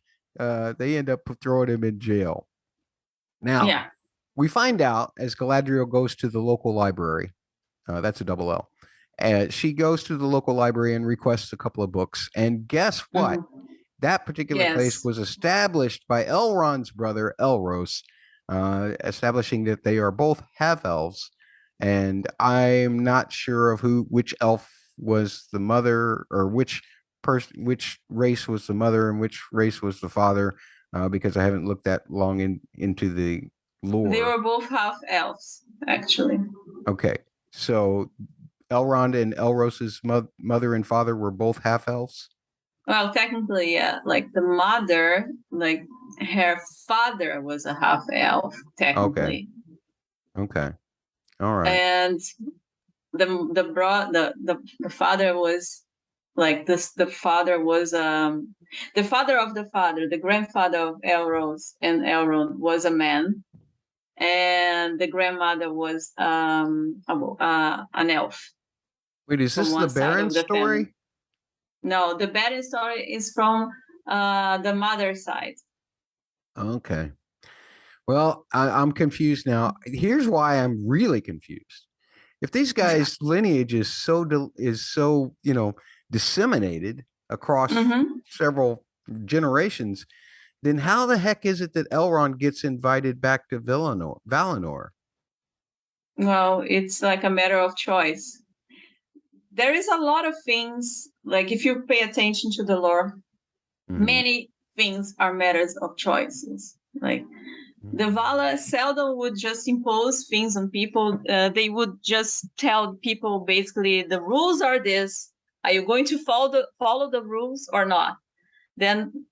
throwing him in jail. Now, we find out as Galadriel goes to the local library. That's a double L. She goes to the local library and requests a couple of books. And guess what? That particular place was established by Elrond's brother, Elros, establishing that they are both half-elves. And I'm not sure of which elf was the mother, or which race was the mother and which race was the father, because I haven't looked that long into the lore. They were both half-elves, actually. Okay. So Elrond and Elros's mother and father were both half-elves? Well, technically, yeah. Like the mother, like her father was a half-elf, technically. Okay. All right. And the father was Like this, the father was the father of the father, the grandfather of Elros and Elrond was a man, and the grandmother was an elf. Wait, is this the Baron story? Family. No, the Baron story is from the mother's side. Okay. Well, I'm confused now. Here's why I'm really confused. If these guys' lineage is so disseminated across several generations, then how the heck is it that Elrond gets invited back to Valinor? Well, it's like a matter of choice. There is a lot of things, like if you pay attention to the lore, many things are matters of choices. Like the Vala seldom would just impose things on people. They would just tell people basically the rules are this. Are you going to follow the rules or not? Then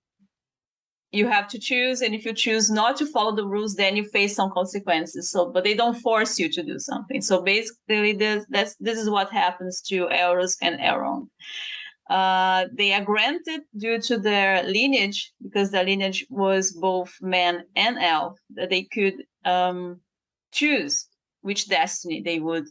you have to choose, and if you choose not to follow the rules, then you face some consequences. So, but they don't force you to do something. So basically, this is what happens to Elros and Elrond. They are granted due to their lineage, because their lineage was both man and elf, that they could choose which destiny they would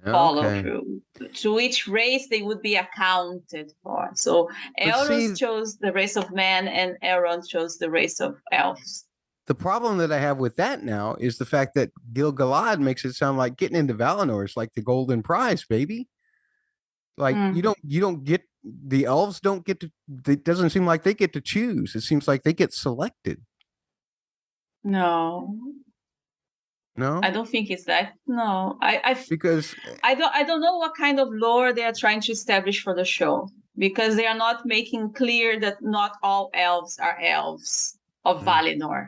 follow through, to which race they would be accounted for. So Elros chose the race of man, and Elrond chose the race of elves. The problem that I have with that now is the fact that Gil-galad makes it sound like getting into Valinor is like the golden prize, baby. Like you don't get, the elves don't get to, it doesn't seem like they get to choose. It seems like they get selected. No, I don't think it's that. No, because I don't know what kind of lore they are trying to establish for the show, because they are not making clear that not all elves are elves of Valinor.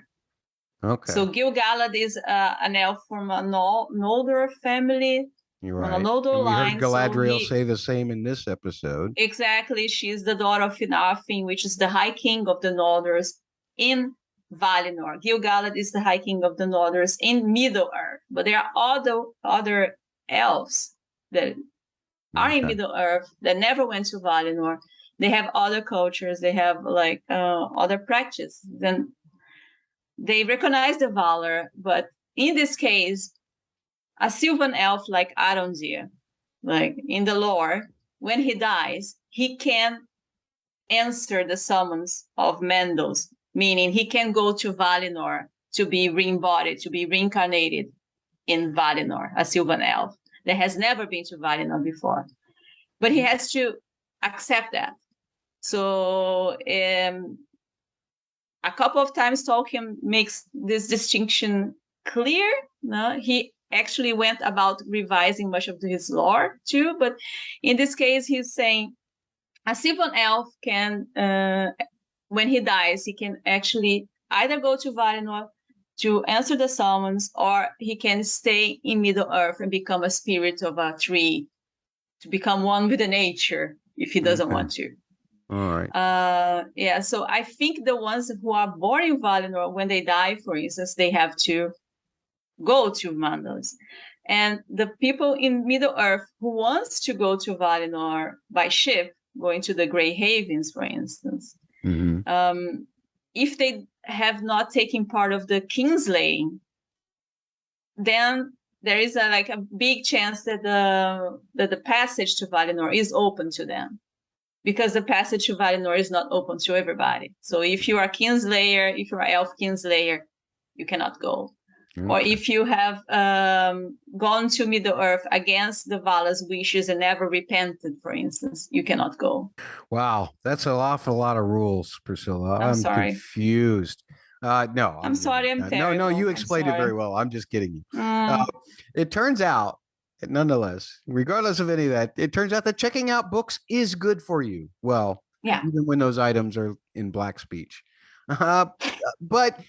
Okay. So Gil-galad is an elf from a Noldor family. You're right. Noldor line. We heard Galadriel say the same in this episode. Exactly. She's the daughter of Finarfin, which is the High King of the Noldors in Valinor. Gil-galad is the High King of the Noldors in Middle-earth. But there are other elves that are in Middle-earth that never went to Valinor. They have other cultures. They have like other practices. Then they recognize the Valar, but in this case, a Sylvan elf like Arondir, like in the lore, when he dies, he can answer the summons of Mendos, meaning he can go to Valinor to be re-embodied, to be reincarnated in Valinor, a Sylvan elf that has never been to Valinor before. But he has to accept that. So a couple of times Tolkien makes this distinction clear. No? He actually went about revising much of his lore too, but in this case, he's saying a Sylvan elf can, when he dies, he can actually either go to Valinor to answer the summons, or he can stay in Middle-earth and become a spirit of a tree, to become one with the nature if he doesn't want to. All right. Yeah, so I think the ones who are born in Valinor, when they die, for instance, they have to go to Mandos. And the people in Middle-earth who wants to go to Valinor by ship, going to the Grey Havens, for instance, if they have not taken part of the Kingslaying, then there is a big chance that the passage to Valinor is open to them, because the passage to Valinor is not open to everybody. So if you are Kingslayer, if you are Elf Kingslayer, you cannot go. Okay. Or if you have gone to Middle-earth against the Vala's wishes and never repented, for instance, you cannot go. Wow, that's an awful lot of rules, Priscilla. I'm sorry. Confused. No, I'm sorry. I'm terrible. No, you explained it very well. I'm just kidding you. It turns out, nonetheless, regardless of any of that, it turns out that checking out books is good for you. Well, yeah, even when those items are in black speech. But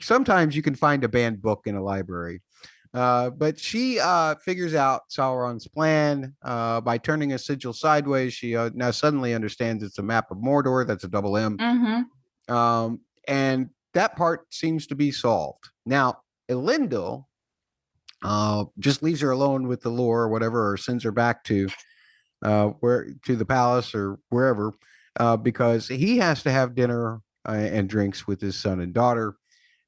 sometimes you can find a banned book in a library. But she figures out Sauron's plan by turning a sigil sideways. She now suddenly understands it's a map of Mordor. That's a double M. And that part seems to be solved. Now, Elendil just leaves her alone with the lore or whatever, or sends her back to where to the palace or wherever, because he has to have dinner and drinks with his son and daughter.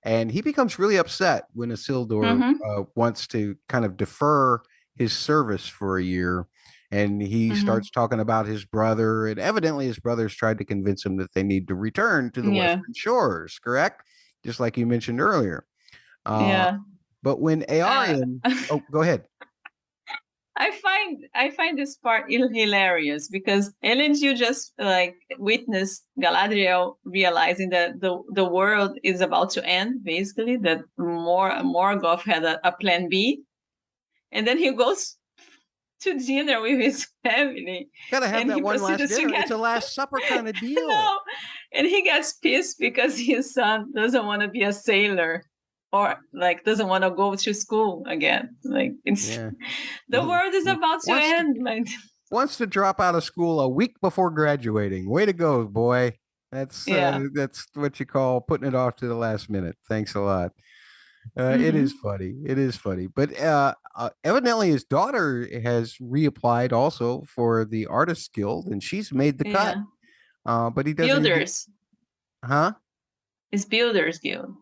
And he becomes really upset when Isildur wants to kind of defer his service for a year. And he starts talking about his brother. And evidently, his brothers tried to convince him that they need to return to the Western Shores, correct? Just like you mentioned earlier. But when Eärien, go ahead. I find this part hilarious because Elendil just like witnessed Galadriel realizing that the world is about to end, basically, that Morgoth had a plan B. And then he goes to dinner with his family. Gotta have that one last dinner. It's a Last Supper kind of deal. No. And he gets pissed because his son doesn't want to be a sailor. Or like doesn't want to go to school again. Like it's the world is about to end. Wants to drop out of school a week before graduating. Way to go, boy. That's what you call putting it off to the last minute. Thanks a lot. It is funny. It is funny. But evidently his daughter has reapplied also for the Artists Guild, and she's made the cut. But he doesn't. Builders. It's Builders Guild.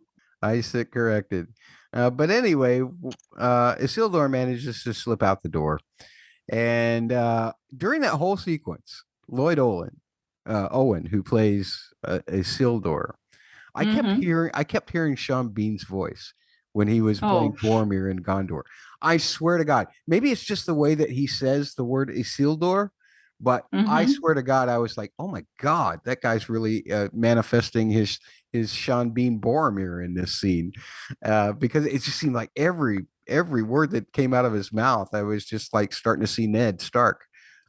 I sit corrected. But anyway, Isildur manages to slip out the door. And during that whole sequence, Lloyd Owen, who plays Isildur, I kept hearing Sean Bean's voice when he was playing Boromir in Gondor. I swear to God, maybe it's just the way that he says the word Isildur, but I swear to God, I was like, oh my God, that guy's really manifesting his Sean Bean Boromir in this scene, because it just seemed like every word that came out of his mouth, I was just like starting to see Ned Stark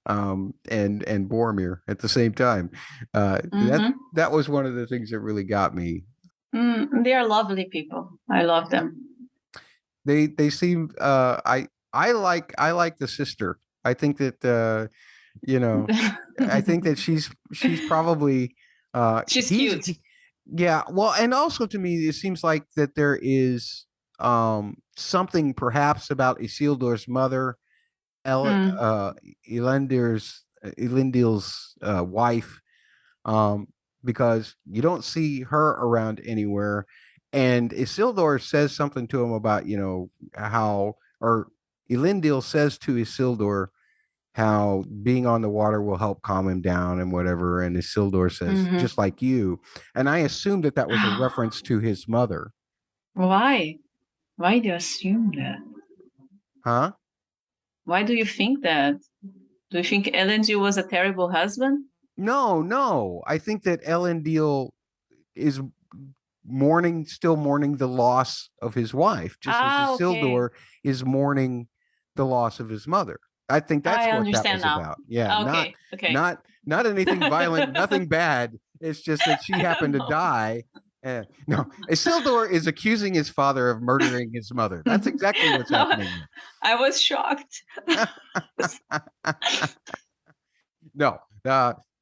and Boromir at the same time. That was one of the things that really got me. They are lovely people. I love them. They seem I like the sister. I think that I think that she's probably she's cute. Yeah, well, and also to me, it seems like that there is something perhaps about Isildur's mother, Elendil's wife, because you don't see her around anywhere, and Isildur says something to him about how, or Elendil says to Isildur how being on the water will help calm him down and whatever. And Isildur says, just like you. And I assumed that was a reference to his mother. Why? Why do you assume that? Huh? Why do you think that? Do you think Elendil was a terrible husband? No. I think that Elendil is still mourning the loss of his wife, just as Isildur is mourning the loss of his mother. I think that's what that was about. Yeah, not anything violent, nothing bad. It's just that she happened to die. No, Isildur is accusing his father of murdering his mother. That's exactly what's happening. I was shocked. No,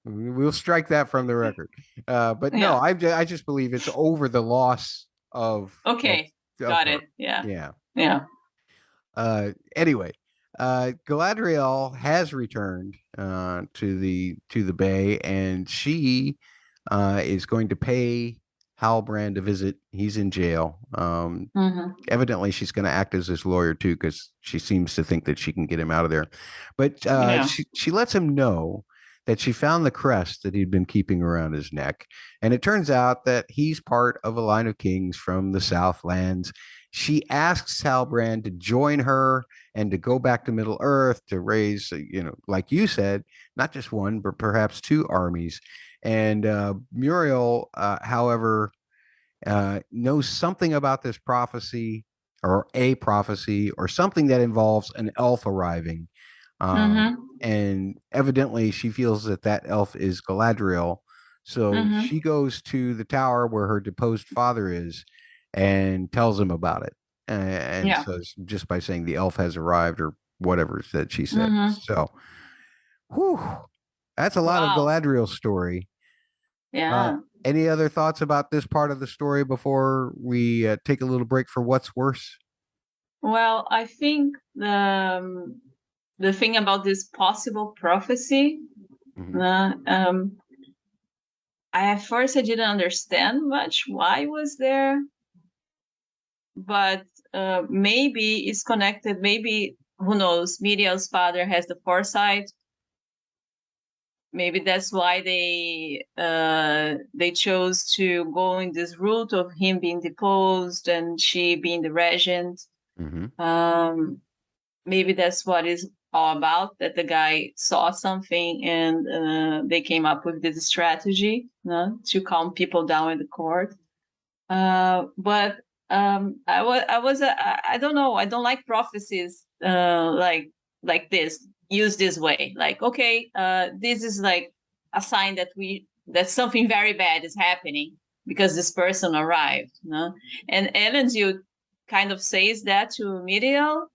we'll strike that from the record. But no, I just believe it's over the loss of. Okay, got it. Yeah. Anyway. Galadriel has returned to the bay, and she is going to pay Halbrand a visit. He's in jail. Evidently, she's going to act as his lawyer too, because she seems to think that she can get him out of there. But she lets him know that she found the crest that he'd been keeping around his neck, and it turns out that he's part of a line of kings from the Southlands. She asks Halbrand to join her and to go back to Middle Earth to raise, like you said, not just one, but perhaps two armies. And Míriel, however, knows something about this prophecy, or a prophecy, or something that involves an elf arriving. And evidently she feels that elf is Galadriel. So she goes to the tower where her deposed father is and tells him about it. And so just by saying the elf has arrived, or whatever that she said. So, that's a lot of Galadriel's story. Yeah. Any other thoughts about this part of the story before we take a little break for what's worse? Well, I think the the thing about this possible prophecy. At first I didn't understand much why it was there, but maybe it's connected. Maybe, who knows, Míriel's father has the foresight. Maybe that's why they chose to go in this route of him being deposed and she being the regent. Maybe that's what it's all about, that the guy saw something and they came up with this strategy to calm people down in the court. But I don't know. I don't like prophecies like this, used this way. Like, okay, this is like a sign that something very bad is happening because this person arrived. And Elendil kind of says that to Míriel,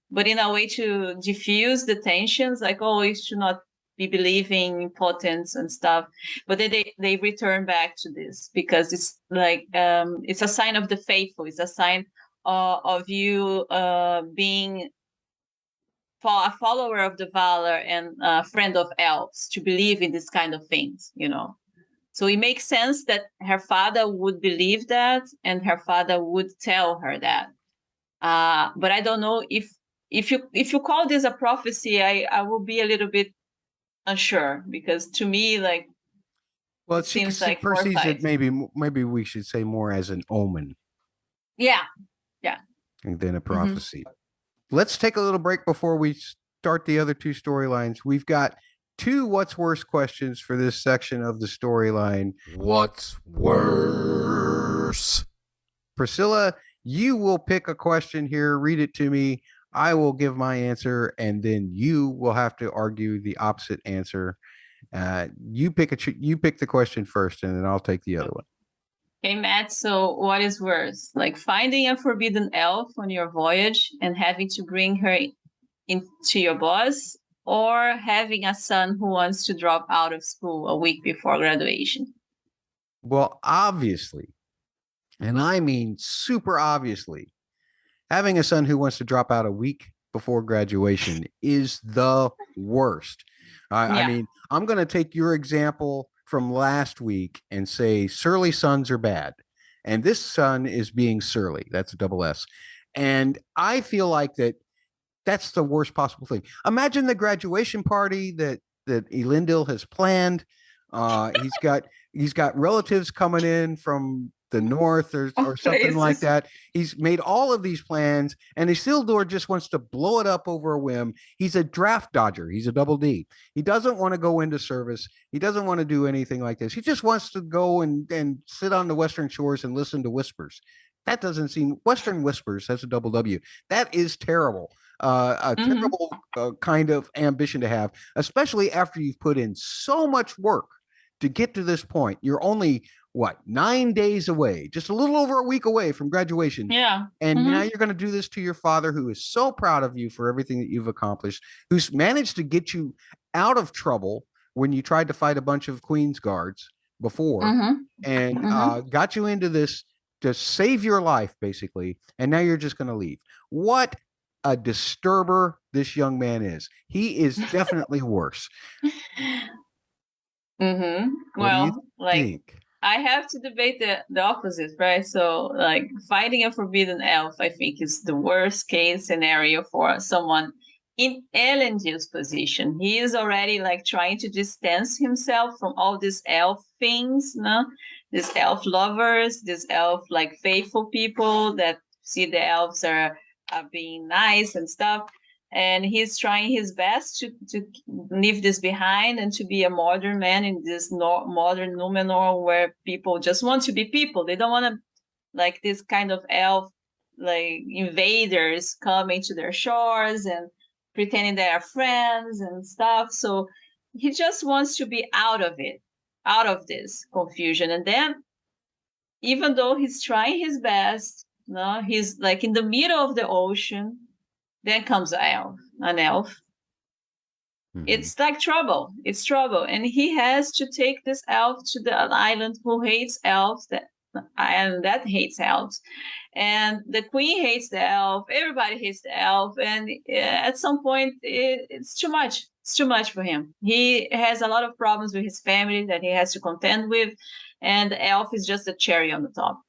but in a way to diffuse the tensions, like, oh, you should not be believing in potence and stuff. But then they return back to this because it's like it's a sign of the faithful. It's a sign of you being a follower of the Valar and a friend of elves, to believe in this kind of things, So it makes sense that her father would believe that and her father would tell her that. But I don't know if you call this a prophecy, I will be a little bit unsure, because to me, like, well, it seems like perceives foresight. it maybe we should say more as an omen. Yeah. And then a prophecy. Let's take a little break before we start the other two storylines. We've got two what's worse questions for this section of the storyline. What's worse? Priscilla, you will pick a question here, read it to me. I will give my answer, and then you will have to argue the opposite answer. You pick the question first, and then I'll take the other one. Okay, Matt, so what is worse? Like finding a forbidden elf on your voyage and having to bring her into your boss, or having a son who wants to drop out of school a week before graduation? Well, obviously, and I mean super obviously, having a son who wants to drop out a week before graduation is the worst. I mean, I'm going to take your example from last week and say surly sons are bad. And this son is being surly. That's a double S. And I feel like that's the worst possible thing. Imagine the graduation party that Elendil has planned. He's got relatives coming in from the north or something like that. He's made all of these plans, and Isildur just wants to blow it up over a whim. He's a draft dodger. He's a double D. He doesn't want to go into service. He doesn't want to do anything like this. He just wants to go and sit on the western shores and listen to whispers. That doesn't seem Western whispers. That's a double W. That is terrible. Terrible kind of ambition to have, especially after you've put in so much work to get to this point. You're only 9 days away, just a little over a week away from graduation. Yeah. And now you're going to do this to your father, who is so proud of you for everything that you've accomplished, who's managed to get you out of trouble when you tried to fight a bunch of Queen's Guards before, and got you into this to save your life, basically. And now you're just going to leave. What a disturber this young man is. He is definitely worse. Well, like, I have to debate the opposite, right? So, like, fighting a forbidden elf, I think, is the worst case scenario for someone in Elendil's position. He is already like trying to distance himself from all these elf things, these elf lovers, these elf like faithful people that see the elves are being nice and stuff. And he's trying his best to leave this behind and to be a modern man in this modern Numenor, where people just want to be people. They don't want to, like, this kind of elf, like, invaders coming to their shores and pretending they are friends and stuff. So he just wants to be out of it, out of this confusion. And then, even though he's trying his best, he's like in the middle of the ocean. Then comes an elf. It's like trouble. It's trouble. And he has to take this elf to the island who hates elves, that and that hates elves. And the queen hates the elf. Everybody hates the elf. And at some point, it's too much. It's too much for him. He has a lot of problems with his family that he has to contend with. And the elf is just a cherry on the top.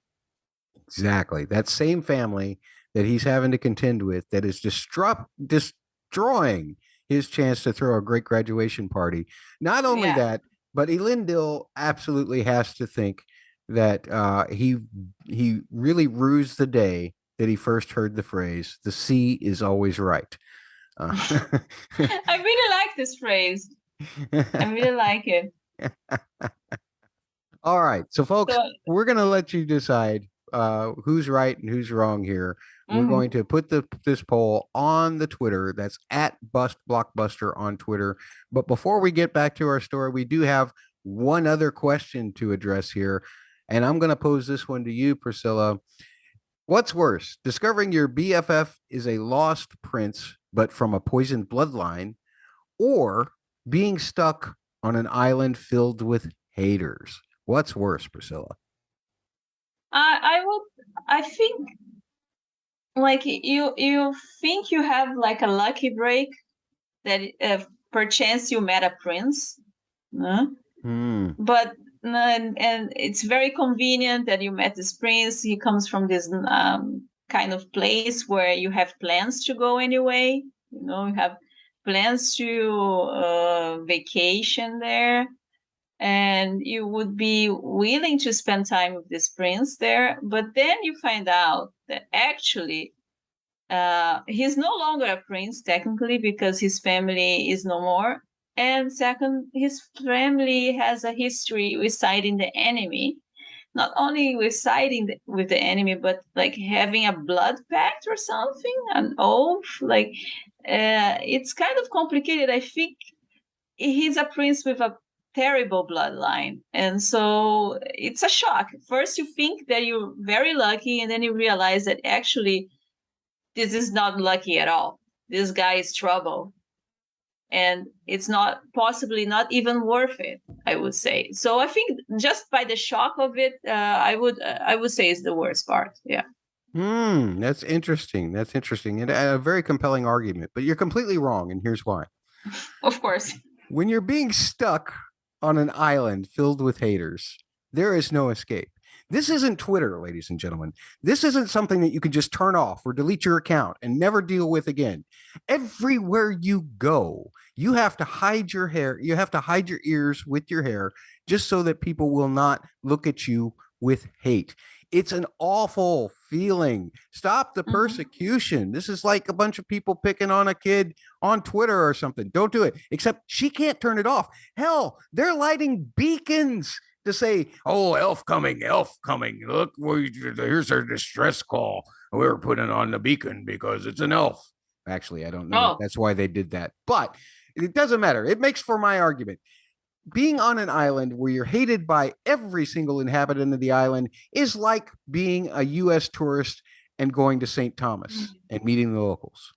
Exactly. That same family that he's having to contend with that is destroying his chance to throw a great graduation party. Not only that, but Elendil absolutely has to think that he really rues the day that he first heard the phrase, "The sea is always right." I really like this phrase. I really like it. All right. So, folks, we're going to let you decide who's right and who's wrong here. We're going to put this poll on the Twitter. That's at BustBlockbuster on Twitter. But before we get back to our story, we do have one other question to address here. And I'm going to pose this one to you, Priscilla. What's worse, discovering your BFF is a lost prince, but from a poisoned bloodline, or being stuck on an island filled with haters? What's worse, Priscilla? I think, like, you think you have like a lucky break that perchance you met a prince, but and it's very convenient that you met this prince. He comes from this kind of place where you have plans to go anyway. You have plans to vacation there, and you would be willing to spend time with this prince there. But then you find out that actually he's no longer a prince technically, because his family is no more. And second, his family has a history with siding the enemy. Not only with siding with the enemy, but like having a blood pact or something, an oath. Like it's kind of complicated. I think he's a prince with a terrible bloodline, and so it's a shock. First, you think that you're very lucky, and then you realize that actually this is not lucky at all. This guy is trouble. And it's possibly not even worth it, I would say. So I think just by the shock of it, I would say it's the worst part. Yeah. That's interesting. That's interesting. And a very compelling argument, but you're completely wrong. And here's why. Of course. When you're being stuck on an island filled with haters, there is no escape. This isn't Twitter, ladies and gentlemen. This isn't something that you can just turn off or delete your account and never deal with again. Everywhere you go, you have to hide your hair. You have to hide your ears with your hair just so that people will not look at you with hate. It's an awful feeling. Stop the persecution. This is like a bunch of people picking on a kid on Twitter or something. Don't do it. Except she can't turn it off. Hell, they're lighting beacons to say, "Oh, elf coming. Look, here's our distress call. We're putting on the beacon because it's an elf." Actually, I don't know. That's why they did that. But it doesn't matter. It makes for my argument. Being on an island where you're hated by every single inhabitant of the island is like being a U.S. tourist and going to St. Thomas and meeting the locals.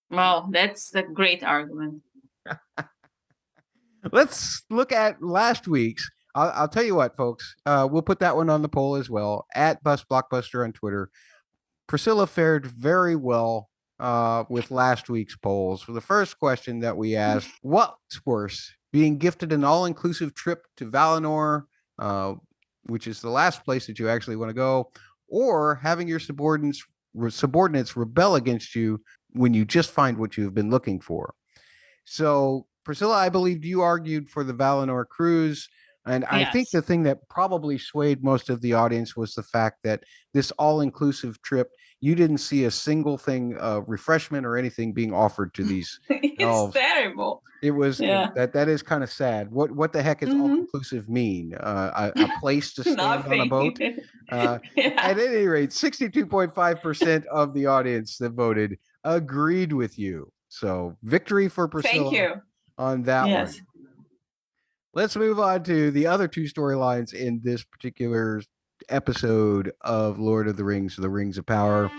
Well, that's a great argument. Let's look at last week's. I'll tell you what, folks. We'll put that one on the poll as well, at BustBlockbuster on Twitter. Priscilla fared very well with last week's polls. For the first question that we asked, what's worse, being gifted an all-inclusive trip to Valinor, which is the last place that you actually want to go, or having your subordinates rebel against you when you just find what you've been looking for? So, Priscilla, I believe you argued for the Valinor cruise. And I think the thing that probably swayed most of the audience was the fact that this all-inclusive trip, you didn't see a single thing of refreshment or anything being offered to these elves. It's terrible. It was that is kind of sad. What the heck does all-inclusive mean? A place to stand on a boat? At any rate, 62.5% of the audience that voted agreed with you. So victory for Priscilla. Thank you on that one. Let's move on to the other two storylines in this particular episode of Lord of the Rings, The Rings of Power.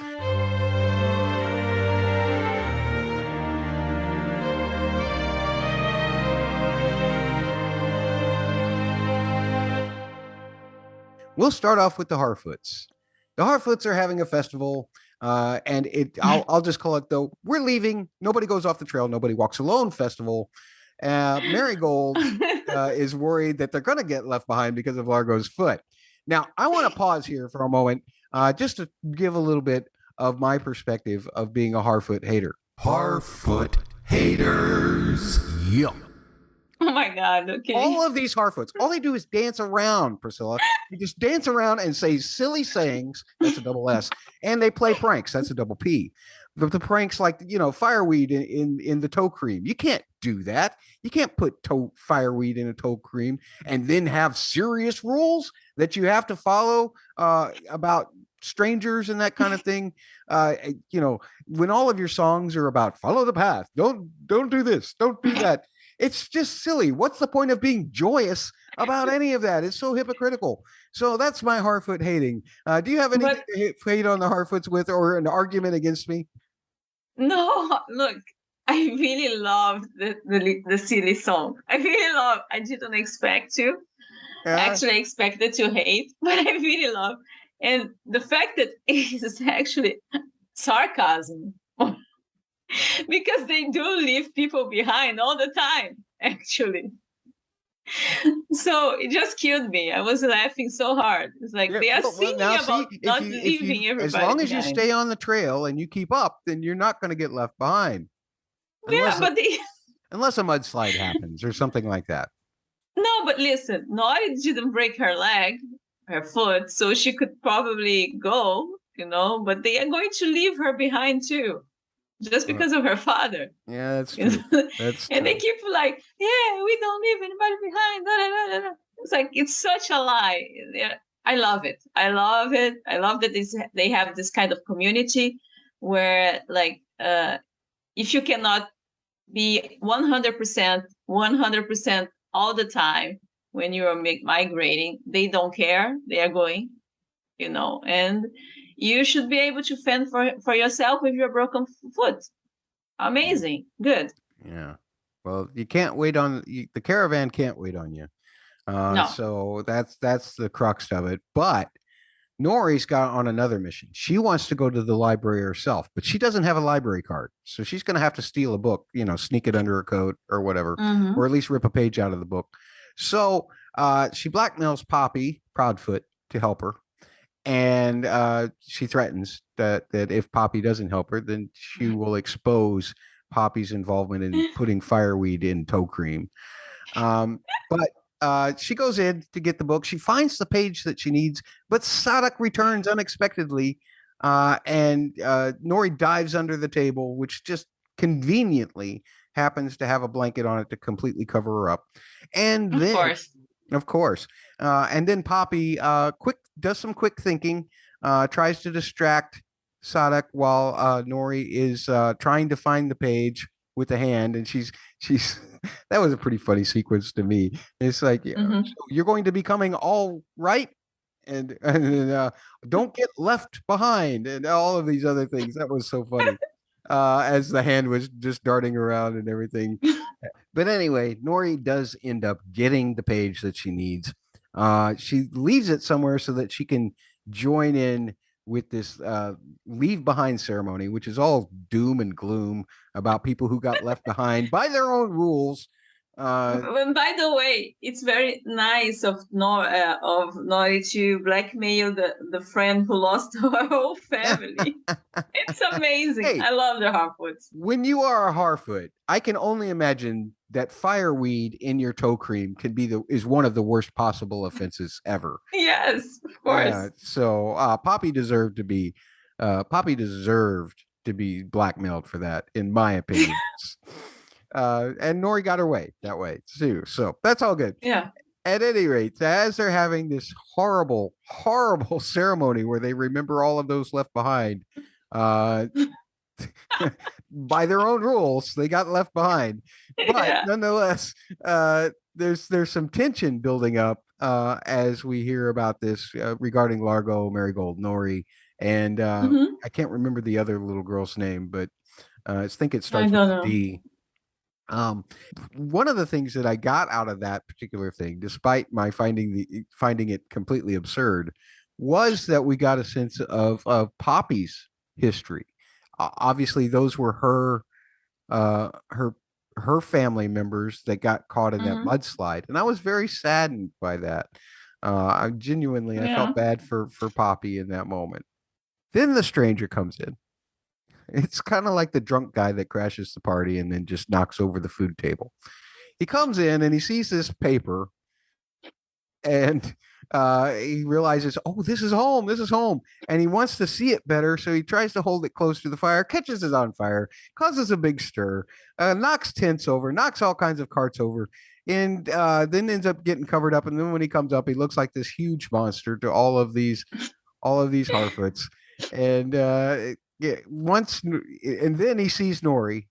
We'll start off with the Harfoots. The Harfoots are having a festival, and I'll just call it the "We're leaving. Nobody goes off the trail. Nobody walks alone" festival. Marigold is worried that they're going to get left behind because of Largo's foot. Now, I want to pause here for a moment, just to give a little bit of my perspective of being a Harfoot hater. Harfoot haters. Yup. Oh my God. Okay. All of these Harfoots, all they do is dance around, Priscilla. They just dance around and say silly sayings. That's a double S. And they play pranks. That's a double P. The pranks like, fireweed in the toe cream. You can't do that. You can't put fireweed in a toe cream and then have serious rules that you have to follow about strangers and that kind of thing. When all of your songs are about follow the path, don't do this, don't do that. It's just silly. What's the point of being joyous about any of that? It's so hypocritical. So that's my Harfoot hating. Do you have anything to hate on the Harfoots with, or an argument against me? No, look, I really loved the silly song. I didn't expect to. Yeah. I actually expected to hate, but I really love. And the fact that it is actually sarcasm. Because they do leave people behind all the time, actually. So it just killed me. I was laughing so hard. It's like they are singing about not leaving everybody as long as behind. you stay on the trail and you keep up, then you're not going to get left behind. Unless a mudslide happens or something like that. No, but listen, Nori didn't break her foot, so she could probably go, but they are going to leave her behind too. Just because of her father. Yeah, that's true. And they keep like, yeah, we don't leave anybody behind. Da, da, da, da. It's like, it's such a lie. Yeah, I love it. I love that they have this kind of community where, like, if you cannot be 100% all the time when you are migrating, they don't care. They are going, and you should be able to fend for yourself with your broken foot. Amazing. Good. Yeah. Well, you can't wait on the caravan can't wait on you. No. So that's the crux of it. But Nori's got on another mission. She wants to go to the library herself, but she doesn't have a library card. So she's going to have to steal a book, sneak it under her coat or whatever, or at least rip a page out of the book. So she blackmails Poppy, Proudfoot, to help her. And she threatens that if Poppy doesn't help her, then she will expose Poppy's involvement in putting fireweed in toe cream. But she goes in to get the book. She finds the page that she needs, but Sadak returns unexpectedly, and Nori dives under the table, which just conveniently happens to have a blanket on it to completely cover her up. And then, of course. And then Poppy does some quick thinking, tries to distract Sadak while Nori is trying to find the page with the hand, and she's that was a pretty funny sequence to me. It's like, so you're going to be coming all right, and don't get left behind, and all of these other things. That was so funny. As the hand was just darting around and everything. But anyway, Nori does end up getting the page that she needs. She leaves it somewhere so that she can join in with this leave behind ceremony, which is all doom and gloom about people who got left behind by their own rules. And by the way, it's very nice of Nori to blackmail the friend who lost her whole family. It's amazing. Hey, I love the Harfoots. When you are a Harfoot, I can only imagine that fireweed in your toe cream is one of the worst possible offenses ever. Yes, of course. So Poppy deserved to be blackmailed for that, in my opinion. And Nori got her way that way too. So that's all good. Yeah. At any rate, as they're having this horrible, horrible ceremony where they remember all of those left behind, by their own rules, they got left behind. But nonetheless, there's some tension building up as we hear about this regarding Largo, Marigold, Nori, and I can't remember the other little girl's name, but I think it starts with D. One of the things that I got out of that particular thing, despite my finding it completely absurd, was that we got a sense of Poppy's history. Obviously, those were her family members that got caught in that Mm-hmm. mudslide, and I was very saddened by that. I Yeah. felt bad for Poppy in that moment. Then the stranger comes in. It's kind of like the drunk guy that crashes the party and then just knocks over the food table. He comes in and he sees this paper and he realizes, oh, this is home. This is home. And he wants to see it better. So he tries to hold it close to the fire, catches it on fire, causes a big stir, knocks tents over, knocks all kinds of carts over, and then ends up getting covered up. And then when he comes up, he looks like this huge monster to all of these Harfoots. And and then he sees Nori.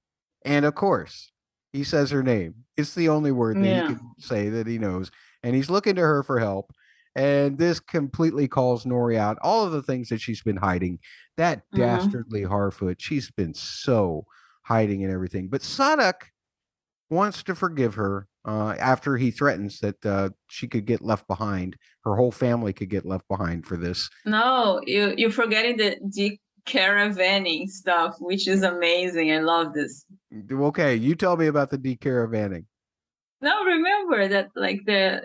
And of course, he says her name. It's the only word that he Yeah. can say that he knows. And he's looking to her for help. And this completely calls Nori out. All of the things that she's been hiding. That Mm-hmm. dastardly Harfoot. She's been so hiding and everything. But Sadak wants to forgive her after he threatens that she could get left behind. Her whole family could get left behind for this. No, you're forgetting the caravanning stuff, which is amazing. I love this. Okay, you tell me about the decaravanning. Now remember that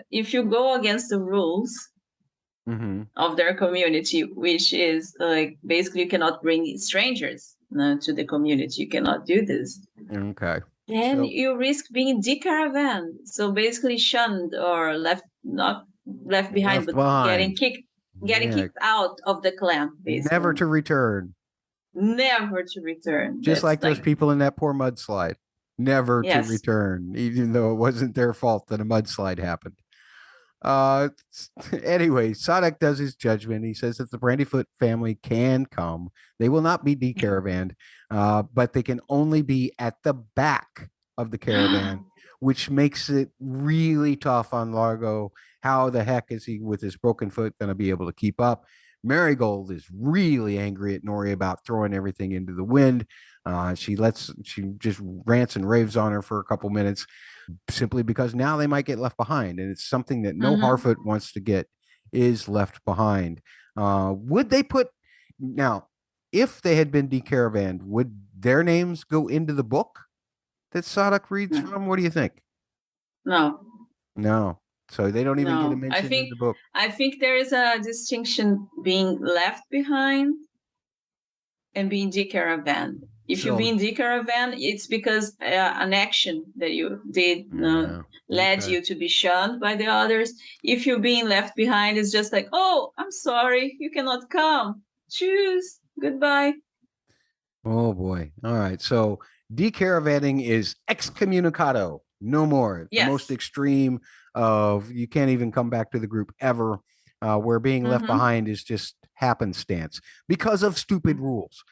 if you go against the rules of their community, which is basically you cannot bring strangers to the community, you cannot do this. Okay. Then you risk being decaravaned, so basically shunned or not left behind, getting kicked out of the clan, basically. Never to return. Never to return. Just like those people in that poor mudslide. Never to return, even though it wasn't their fault that a mudslide happened. Anyway, Sadak does his judgment. He says that the Brandyfoot family can come. They will not be decaravaned, but they can only be at the back of the caravan, which makes it really tough on Largo. How the heck is he, with his broken foot, going to be able to keep up? Marigold is really angry at Nori about throwing everything into the wind. She just rants and raves on her for a couple minutes, simply because now they might get left behind, and it's something that no Harfoot wants to get is left behind. Would they put now, if they had been decaravaned, would their names go into the book that Sadak reads from? What do you think? No. So they don't even get a mention in the book. I think there is a distinction being left behind and being decaravaned. If you're being decaravaned, it's because an action that you did led you to be shunned by the others. If you're being left behind, it's just like, oh, I'm sorry, you cannot come. Choose. Goodbye. Oh boy. All right. So decaravanning is excommunicado. No more. Yes. The most extreme of you can't even come back to the group ever. Where being left behind is just happenstance because of stupid rules.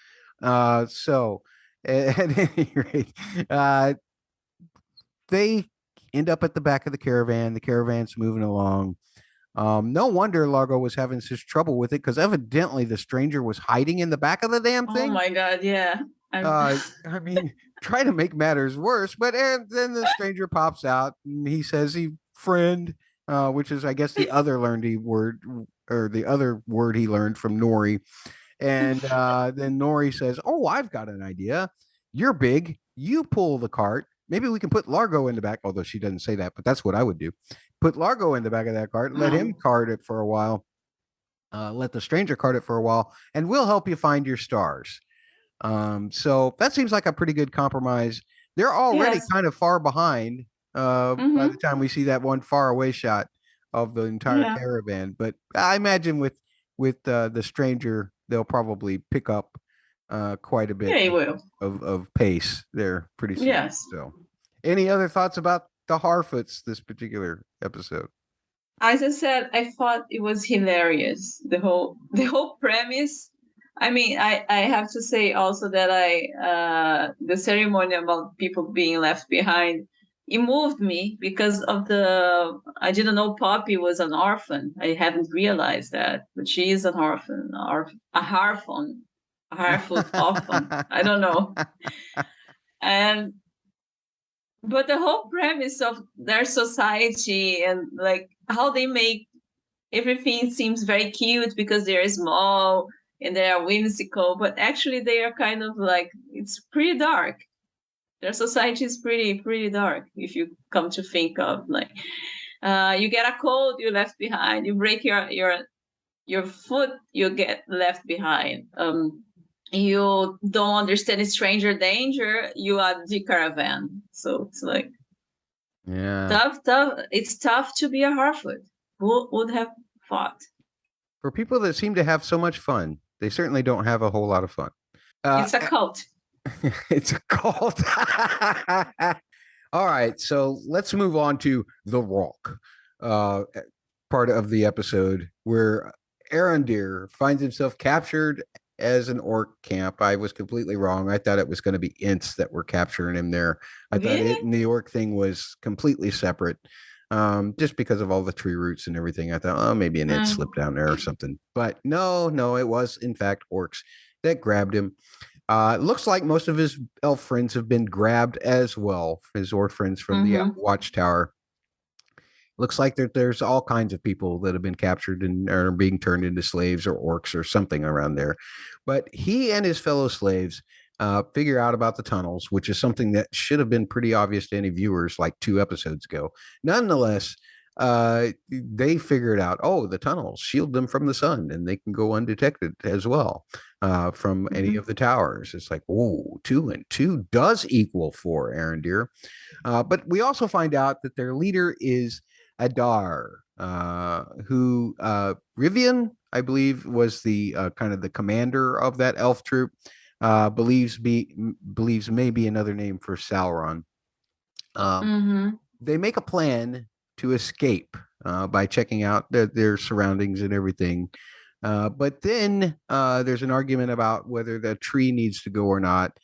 So at any rate, they end up at the back of the caravan. The caravan's moving along. No wonder Largo was having such trouble with it, because evidently the stranger was hiding in the back of the damn thing. Oh my God, yeah. I mean, try to make matters worse, but then the stranger pops out and he says friend, which is, I guess, the other word he learned from Nori. And then Nori says, oh, I've got an idea. You're big. You pull the cart. Maybe we can put Largo in the back, although she doesn't say that, but that's what I would do. Put Largo in the back of that cart, let him cart it for a while. Let the stranger cart it for a while, and we'll help you find your stars. So that seems like a pretty good compromise. They're already kind of far behind by the time we see that one far away shot of the entire caravan. But I imagine with the stranger, they'll probably pick up quite a bit of pace there pretty soon. Yes. So, any other thoughts about the Harfoots this particular episode? As I said, I thought it was hilarious. The whole premise. I mean, I have to say also that the ceremony about people being left behind, it moved me because of I didn't know Poppy was an orphan. I haven't realized that, but she is an orphan, a Harfoot orphan. I don't know. And But the whole premise of their society and like how they make everything seems very cute because they're small and they are whimsical, but actually they are kind of like, it's pretty dark. Their society is pretty dark if you come to think of like, you get a cold, you're left behind. You break your foot, you get left behind. You don't understand stranger danger, you are the caravan. So it's like Yeah. tough. It's tough to be a Harfoot. Who would have thought? For people that seem to have so much fun, they certainly don't have a whole lot of fun. It's a cult. It's a cult. All right, so let's move on to the Rock part of the episode where Arondir finds himself captured as an orc camp. I was completely wrong. I thought it was going to be Ints that were capturing him there. I thought Really? it and the orc thing was completely separate. Just because of all the tree roots and everything. I thought, oh, maybe an Int slipped down there or something. But no, it was in fact orcs that grabbed him. It looks like most of his elf friends have been grabbed as well. His orc friends from the watchtower. Looks like there's all kinds of people that have been captured and are being turned into slaves or orcs or something around there. But he and his fellow slaves figure out about the tunnels, which is something that should have been pretty obvious to any viewers like 2 episodes ago. Nonetheless, they figured out, oh, the tunnels shield them from the sun and they can go undetected as well from any of the towers. It's like, oh, 2 and 2 does equal 4, Arondir. But we also find out that their leader is Adar, who Revion, I believe, was the kind of the commander of that elf troop. Believes may be another name for Sauron. They make a plan to escape by checking out their surroundings and everything. But then there's an argument about whether the tree needs to go or not.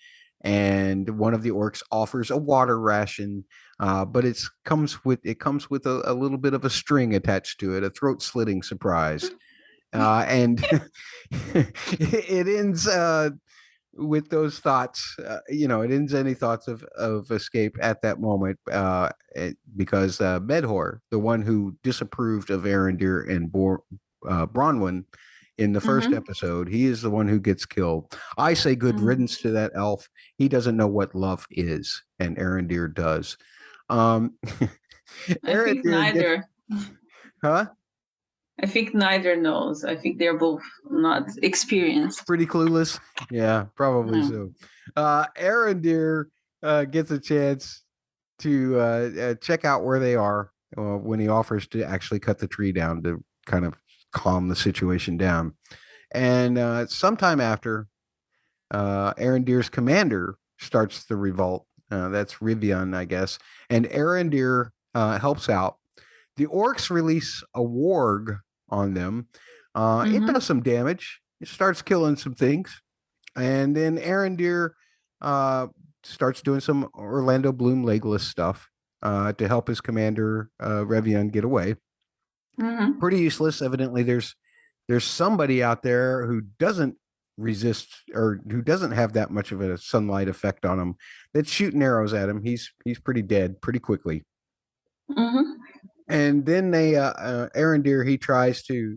And one of the orcs offers a water ration, but it comes with a little bit of a string attached to it, a throat slitting surprise. And it ends with those thoughts. It ends any thoughts of escape at that moment because Médhor, the one who disapproved of Arondir and Bronwyn in the first episode, he is the one who gets killed. I say good riddance to that elf. He doesn't know what love is, and Arondir does. I think neither. Huh? I think neither knows. I think they're both not experienced. Pretty clueless. Yeah, probably so. Arondir gets a chance to check out where they are when he offers to actually cut the tree down to kind of calm the situation down. And sometime after, Arondir's commander starts the revolt. That's Revion, I guess. And Arondir helps out. The orcs release a warg on them. It does some damage. It starts killing some things. And then Arondir starts doing some Orlando Bloom Legolas stuff to help his commander Revion get away. Pretty useless. Evidently, there's somebody out there who doesn't resist or who doesn't have that much of a sunlight effect on him that's shooting arrows at him. He's pretty dead pretty quickly. And then they Arondir,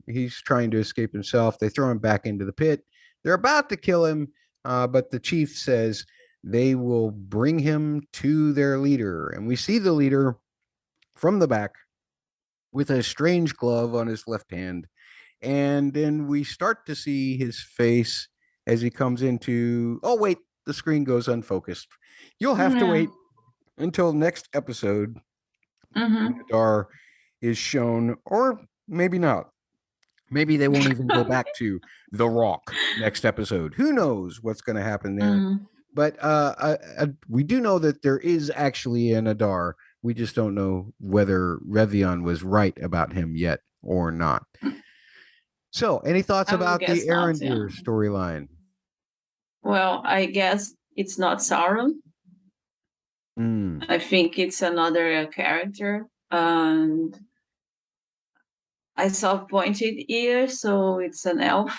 he's trying to escape himself. They throw him back into the pit. They're about to kill him, but the chief says they will bring him to their leader. And we see the leader from the back with a strange glove on his left hand. And then we start to see his face as he comes into, oh, wait, the screen goes unfocused. You'll have to wait until next episode. Adar is shown, or maybe not. Maybe they won't even go back to the Rock next episode. Who knows what's going to happen there? But we do know that there is actually an Adar. We just don't know whether Revion was right about him yet or not. So, any thoughts about the Arondir storyline? Well, I guess it's not Sauron. I think it's another character. And I saw pointed ear, so it's an elf.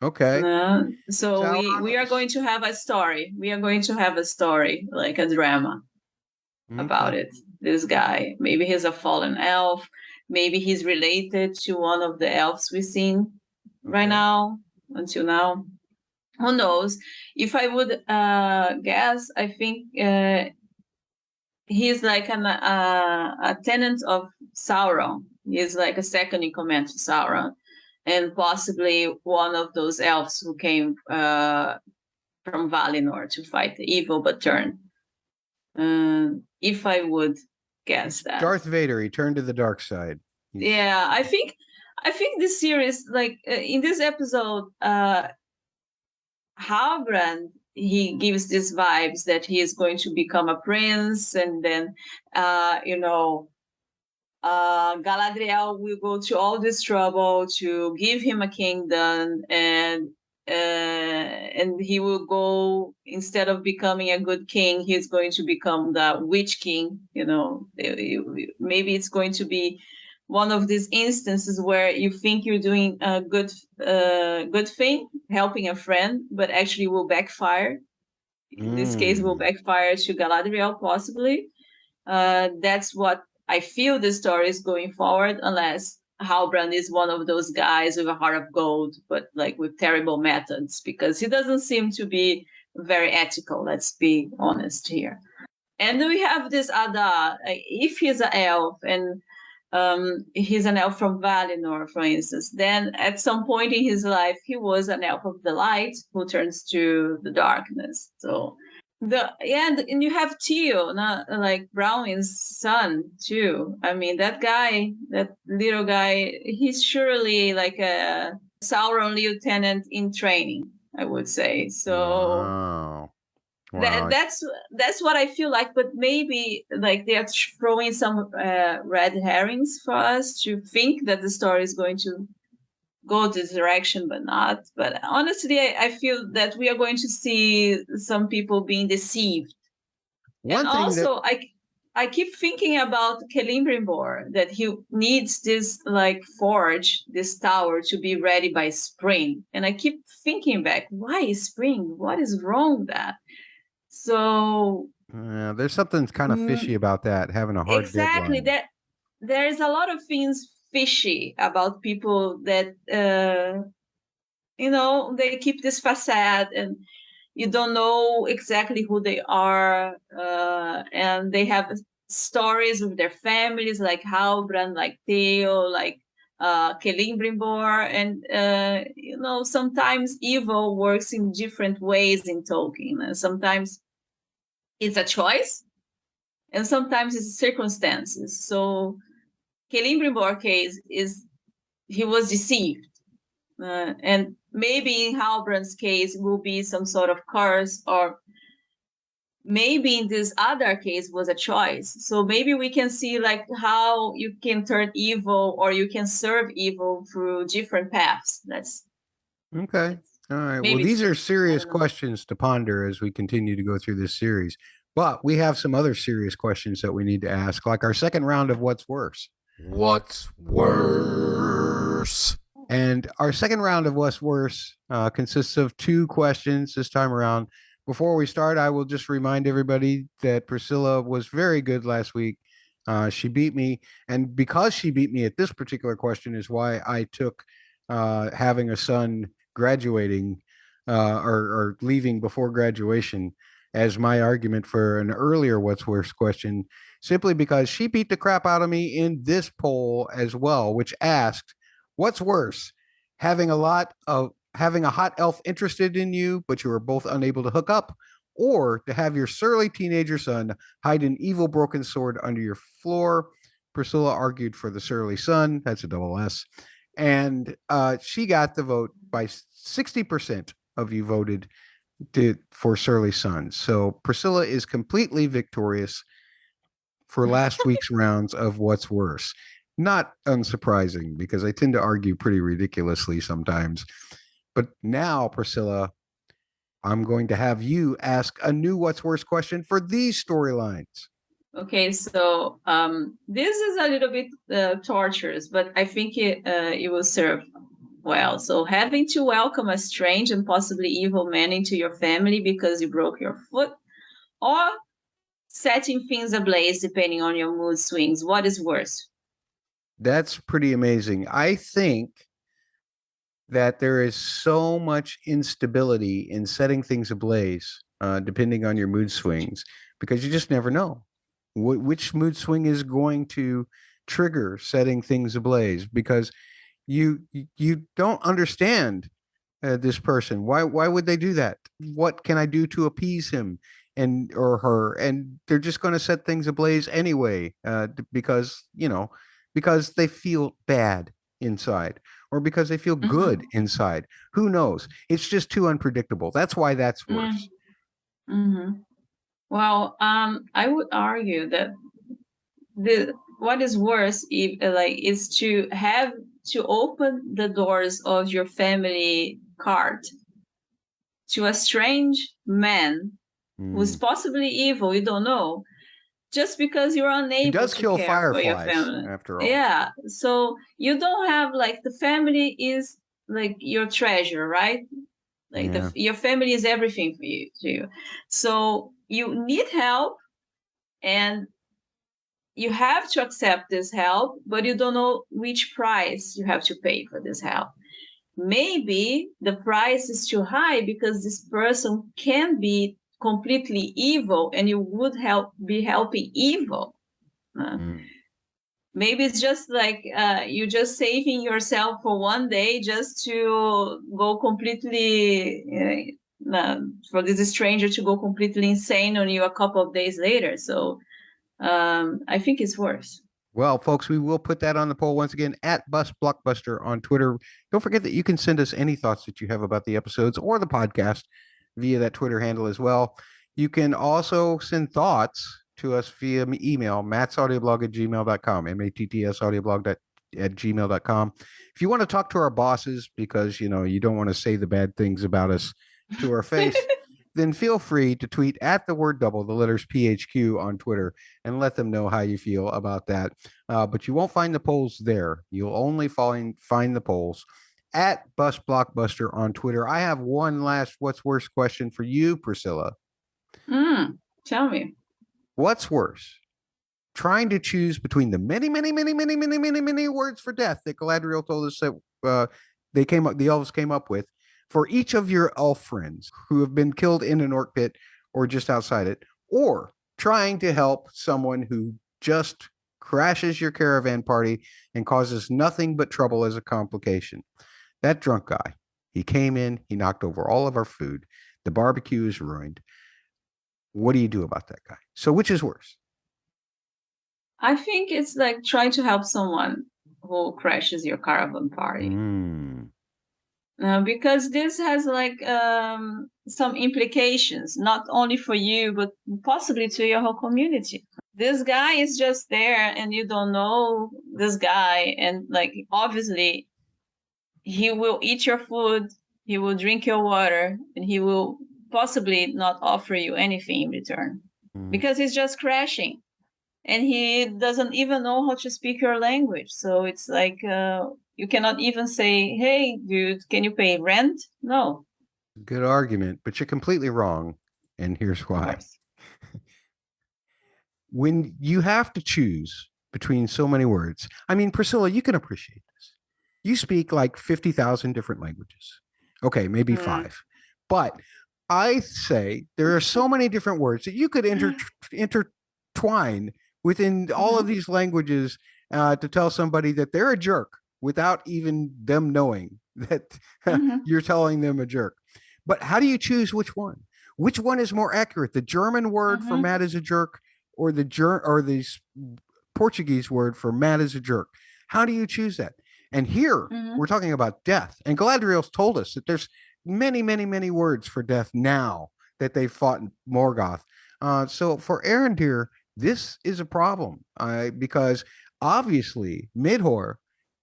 Okay. So we are going to have a story. We are going to have a story, like a drama about it. This guy, maybe he's a fallen elf. Maybe he's related to one of the elves we've seen right now, until now. Who knows? If I would guess, I think he's like a tenant of Sauron. He's like a second in command to Sauron, and possibly one of those elves who came from Valinor to fight the evil but turned. If I would guess that. Darth Vader, he turned to the dark side. Yeah, I think this series, like in this episode, Halbrand, he gives these vibes that he is going to become a prince, and then Galadriel will go to all this trouble to give him a kingdom, and he will go, instead of becoming a good king, he's going to become the witch king. Maybe it's going to be one of these instances where you think you're doing a good thing, helping a friend, but actually will backfire. In this case, will backfire to Galadriel, possibly. That's what I feel the story is going forward, unless Halbrand is one of those guys with a heart of gold, but like with terrible methods, because he doesn't seem to be very ethical. Let's be honest here. And we have this Adar. If he's an elf and he's an elf from Valinor, for instance, then at some point in his life, he was an elf of the light who turns to the darkness. So and you have Teo, like Browning's son too. I mean, that guy, that little guy, he's surely like a Sauron lieutenant in training, I would say. So wow. that's what I feel like. But maybe like they are throwing some red herrings for us to think that the story is going to go this direction, but not. But honestly, I feel that we are going to see some people being deceived. I keep thinking about Celebrimbor, that he needs this like forge, this tower, to be ready by spring. And I keep thinking back, why spring? What is wrong with that? So there's something kind of fishy about that, having a hard exactly deadline. There's a lot of things fishy about people that they keep this facade, and you don't know exactly who they are, and they have stories with their families, like Halbrand, like Theo, like Celebrimbor, and sometimes evil works in different ways in Tolkien, and sometimes it's a choice, and sometimes it's circumstances. So Celebrimbor case he was deceived, and maybe in Halbrand's case will be some sort of curse, or maybe in this other case was a choice. So maybe we can see like how you can turn evil, or you can serve evil through different paths. That's okay. All right. Well, these are serious questions to ponder as we continue to go through this series. But we have some other serious questions that we need to ask, like our second round of What's Worse. What's worse? And our second round of What's Worse consists of 2 questions this time around. Before we start, I will just remind everybody that Priscilla was very good last week. She beat me. And because she beat me at this particular question is why I took having a son graduating or leaving before graduation as my argument for an earlier What's Worse question, simply because she beat the crap out of me in this poll as well, which asked, what's worse, having a hot elf interested in you, but you are both unable to hook up, or to have your surly teenager son hide an evil broken sword under your floor? Priscilla argued for the surly son. That's a double S. And she got the vote by 60% of you voted for surly son. So Priscilla is completely victorious for last week's rounds of What's Worse. Not unsurprising, because I tend to argue pretty ridiculously sometimes. But now, Priscilla, I'm going to have you ask a new What's Worse question for these storylines. Okay, so this is a little bit torturous, but I think it will serve well. So having to welcome a strange and possibly evil man into your family because you broke your foot, or setting things ablaze depending on your mood swings. What is worse? That's pretty amazing. I think that there is so much instability in setting things ablaze, depending on your mood swings, because you just never know which mood swing is going to trigger setting things ablaze, because you don't understand this person. Why would they do that? What can I do to appease him and or her? And they're just going to set things ablaze anyway, because because they feel bad inside, or because they feel good inside. Who knows? It's just too unpredictable. That's why that's worse. Well, I would argue that what is worse is to have to open the doors of your family cart to a strange man who's possibly evil. You don't know, just because you're unable. He does to kill care fireflies, for your family. after all. Yeah, so you don't have the family is your treasure, right? Your family is everything to you. So you need help, and you have to accept this help, but you don't know which price you have to pay for this help. Maybe the price is too high because this person can be completely evil, and you would be helping evil. Maybe it's just you're just saving yourself for one day just to go completely for this stranger to go completely insane on you a couple of days later. So I think it's worse. Well, folks, we will put that on the poll once again at Bus Blockbuster on Twitter. Don't forget that you can send us any thoughts that you have about the episodes or the podcast via that Twitter handle as well. You can also send thoughts to us via email, mattsaudioblog@gmail.com, mattsaudioblog@gmail.com. If you want to talk to our bosses because, you don't want to say the bad things about us to our face, then feel free to tweet at the word double, the letters PHQ on Twitter, and let them know how you feel about that. But you won't find the polls there. You'll only find the polls at Bus Blockbuster on Twitter. I have one last what's worse question for you, Priscilla. Tell me. What's worse? Trying to choose between the many, many, many, many, many, many, many words for death that Galadriel told us that the elves came up with, for each of your elf friends who have been killed in an orc pit or just outside it, or trying to help someone who just crashes your caravan party and causes nothing but trouble as a complication. That drunk guy, he came in, he knocked over all of our food. The barbecue is ruined. What do you do about that guy? So which is worse? I think it's trying to help someone who crashes your caravan party. Because this has some implications, not only for you, but possibly to your whole community. This guy is just there and you don't know this guy. And obviously he will eat your food, he will drink your water, and he will possibly not offer you anything in return because he's just crashing. And he doesn't even know how to speak your language. So it's you cannot even say, hey, dude, can you pay rent? No. Good argument, but you're completely wrong. And here's why. When you have to choose between so many words, I mean, Priscilla, you can appreciate this. You speak 50,000 different languages. Okay, maybe 5. But I say there are so many different words that you could intertwine within all of these languages to tell somebody that they're a jerk without even them knowing that you're telling them a jerk. But how do you choose which one? Which one is more accurate? The German word for mad is a jerk, or the Portuguese word for mad is a jerk? How do you choose that? And here we're talking about death. And Galadriel's told us that there's many, many, many words for death now that they fought in Morgoth. So for Arondir, this is a problem because obviously Médhor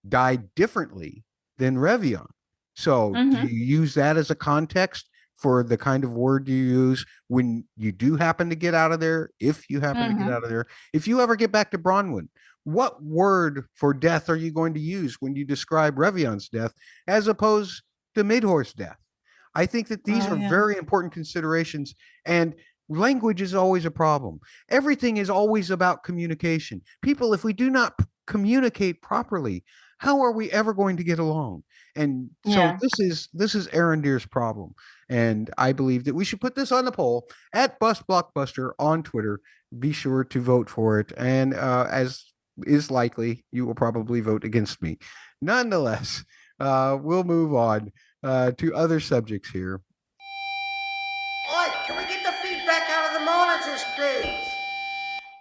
died differently than Revion. So do you use that as a context for the kind of word you use when you do happen to get out of there? If you happen to get out of there, if you ever get back to Bronwyn, what word for death are you going to use when you describe Revion's death as opposed to Médhor's death? I think that these are very important considerations, and language is always a problem. Everything is always about communication. People, if we do not communicate properly, how are we ever going to get along? And so this is Arondir's problem. And I believe that we should put this on the poll at Bust Blockbuster on Twitter. Be sure to vote for it. And as is likely, you will probably vote against me. Nonetheless, we'll move on to other subjects here. Oi, can we get the feedback out of the monitors, please?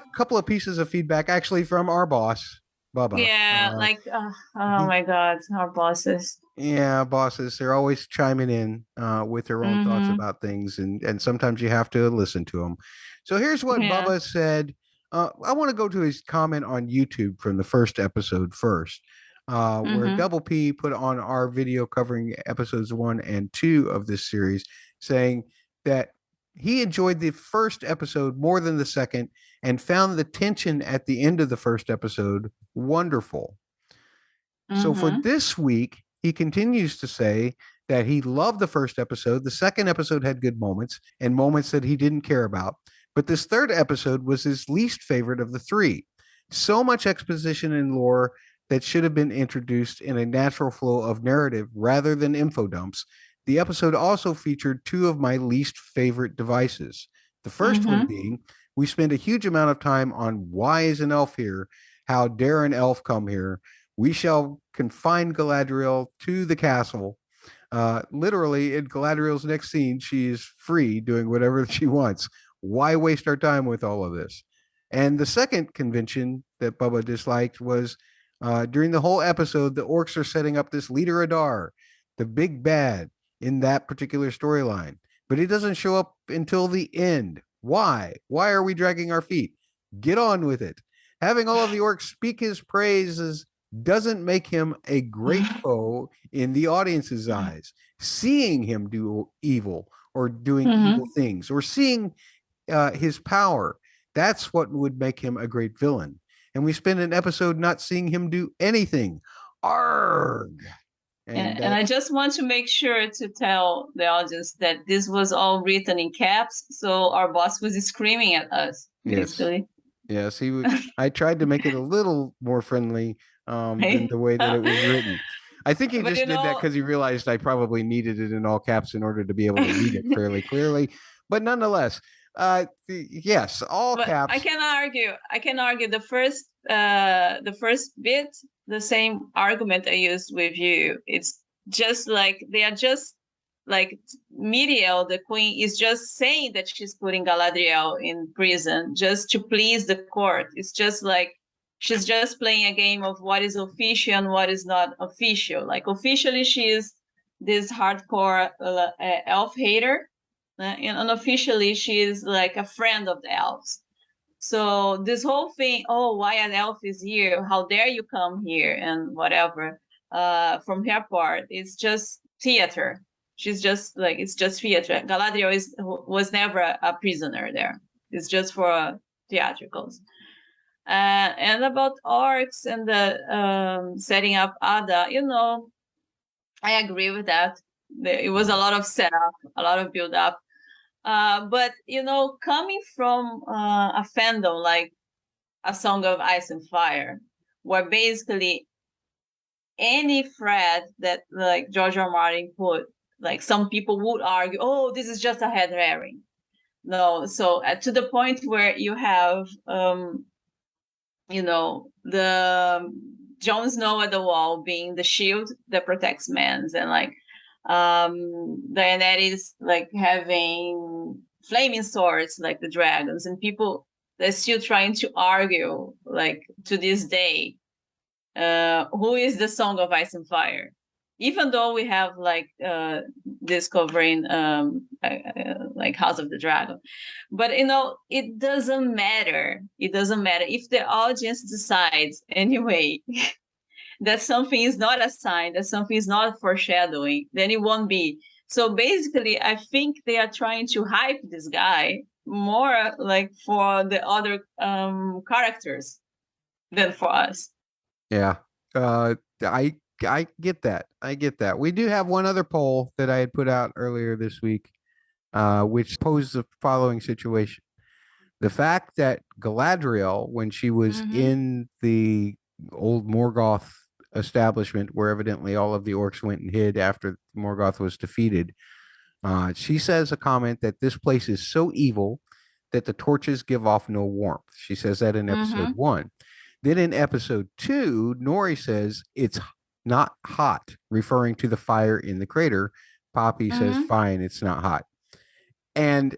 A couple of pieces of feedback, actually, from our boss, Bubba. Yeah, oh my God, our bosses. Yeah, bosses, they're always chiming in with their own thoughts about things, and sometimes you have to listen to them. So here's what Bubba said. I want to go to his comment on YouTube from the first episode first, where Double P put on our video covering episodes 1 and 2 of this series, saying that he enjoyed the first episode more than the second and found the tension at the end of the first episode wonderful. So for this week, he continues to say that he loved the first episode. The second episode had good moments and moments that he didn't care about. But this third episode was his least favorite of the 3. So much exposition and lore that should have been introduced in a natural flow of narrative rather than info dumps. The episode also featured 2 of my least favorite devices. The first one being, we spend a huge amount of time on why is an elf here? How dare an elf come here? We shall confine Galadriel to the castle. Literally, in Galadriel's next scene, she is free doing whatever she wants. Why waste our time with all of this? And the second convention that Bubba disliked was during the whole episode, the orcs are setting up this leader Adar, the big bad in that particular storyline. But it doesn't show up until the end. Why? Why are we dragging our feet? Get on with it. Having all of the orcs speak his praises doesn't make him a great foe in the audience's eyes. Seeing him do evil or doing evil things or seeing his power, that's what would make him a great villain. And we spend an episode not seeing him do anything. Arg! And I just want to make sure to tell the audience that this was all written in caps, so our boss was screaming at us, basically. Yes, he would. I tried to make it a little more friendly than the way that it was written. I think he just did that because he realized I probably needed it in all caps in order to be able to read it fairly clearly. But nonetheless, yes, all caps. I can argue the first bit, the same argument I used with you. It's just like they are just like Míriel, the queen, is just saying that she's putting Galadriel in prison just to please the court. It's just like she's just playing a game of what is official and what is not official. Like officially, she is this hardcore elf hater, and unofficially, she is like a friend of the elves. So this whole thing, why an elf is here? How dare you come here? And whatever. From her part, it's just theater. She's just like, it's just theater. Galadriel was never a prisoner there. It's just for theatricals. And about orcs and the setting up Adar, I agree with that. It was a lot of setup, a lot of build up. But coming from a fandom like A Song of Ice and Fire, where basically any thread that like J.R.R. Martin put, like some people would argue, this is just a head herring. No, so to the point where you have, the Jon Snow at the wall being the shield that protects men, and like Daenerys like having flaming swords like the dragons, and people they're still trying to argue like to this day who is the Song of Ice and Fire, even though we have like discovering like House of the Dragon. But it doesn't matter if the audience decides anyway that something is not a sign, that something is not foreshadowing, then it won't be. So basically, I think they are trying to hype this guy more like for the other characters. than for us. Yeah. I get that. I get that. We do have one other poll that I had put out earlier this week, which posed the following situation. The fact that Galadriel, when she was in the old Morgoth establishment, where evidently all of the orcs went and hid after Morgoth was defeated, she says a comment that this place is so evil that the torches give off no warmth. She says that in episode 1. Then in episode 2, Nori says it's not hot, referring to the fire in the crater. Poppy says, fine, it's not hot. And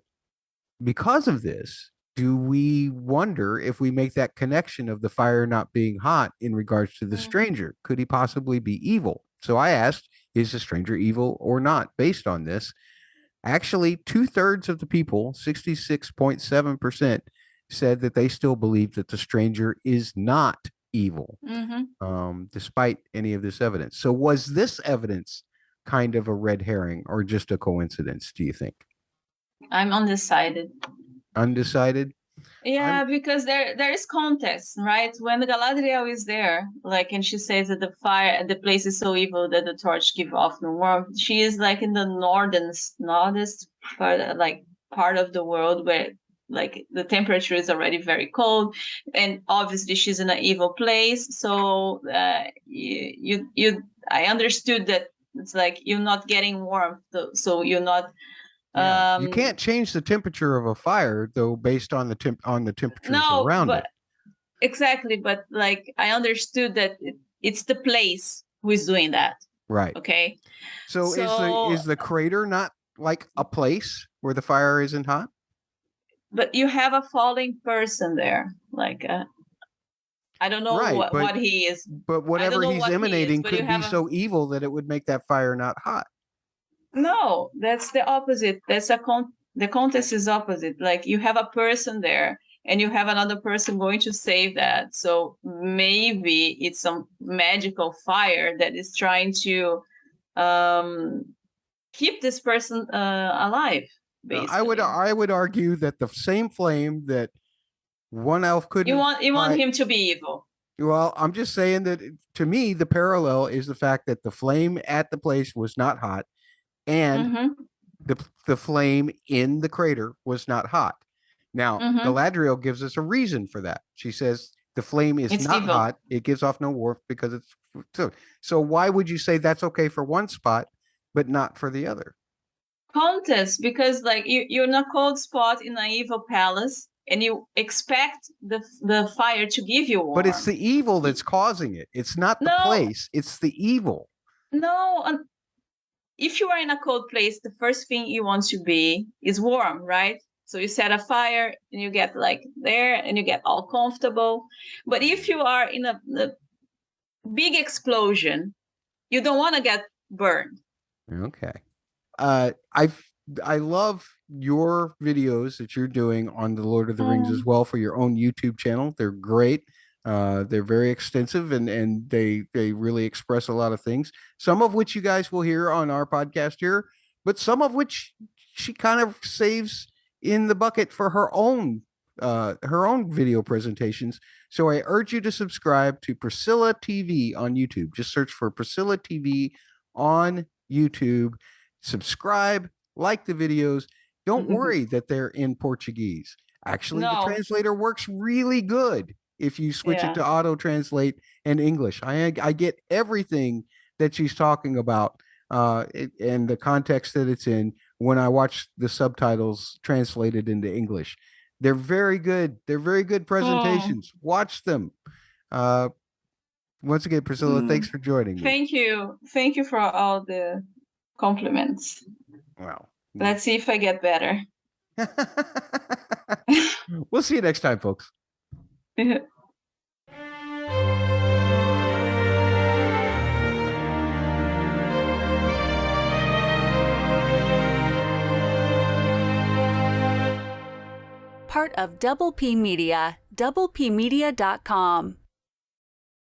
because of this, do we wonder if we make that connection of the fire not being hot in regards to the stranger? Could he possibly be evil? So I asked, is the stranger evil or not based on this? Actually, 2/3 of the people, 66.7%, said that they still believe that the stranger is not evil, despite any of this evidence. So was this evidence kind of a red herring or just a coincidence, do you think? I'm undecided. Undecided? Yeah, because there is context, right? When the Galadriel is there, like, and she says that the place is so evil that the torch give off no warmth. She is like in the northernest part of the world where like the temperature is already very cold, and obviously she's in an evil place. So I understood that it's like you're not getting warmth, so you're not. Yeah. You can't change the temperature of a fire though based on the temperatures around it. Exactly, but like I understood that it's the place who is doing that. Right. Okay. So is the crater not like a place where the fire isn't hot? But you have a falling person there, like I don't know what he is. But whatever he's emanating could be so evil that it would make that fire not hot. No, that's the opposite. That's the context is opposite. Like you have a person there and you have another person going to save that. So maybe it's some magical fire that is trying to keep this person alive. Basically. I would argue that the same flame that one elf couldn't. You want him to be evil. Well, I'm just saying that to me the parallel is the fact that the flame at the place was not hot. And the flame in the crater was not hot. Now, Galadriel gives us a reason for that. She says the flame is not evil. Hot. It gives off no warmth because it's so why would you say that's okay for one spot, but not for the other? Contest, because like you're in a cold spot in an evil palace and you expect the fire to give you warmth. But it's the evil that's causing it. It's not the place. It's the evil. No, if you are in a cold place, the first thing you want to be is warm, right? So you set a fire and you get like there and you get all comfortable. But if you are in a big explosion, you don't want to get burned. Okay. I love your videos that you're doing on the Lord of the Rings as well for your own YouTube channel. They're great. They're very extensive and they really express a lot of things, some of which you guys will hear on our podcast here, but some of which she kind of saves in the bucket for her own video presentations. So I urge you to subscribe to Priscilla TV on YouTube. Just search for Priscilla TV on YouTube. Subscribe, like the videos. Don't worry that they're in Portuguese. Actually, the translator works really good. If you switch it to auto translate in English, I get everything that she's talking about and the context that it's in when I watch the subtitles translated into English. They're very good. They're very good presentations. Watch them. Once again, Priscilla, thanks for joining me. Thank you. Thank you for all the compliments. Wow. Let's see if I get better. We'll see you next time, folks. Part of Double P Media, doublepmedia.com.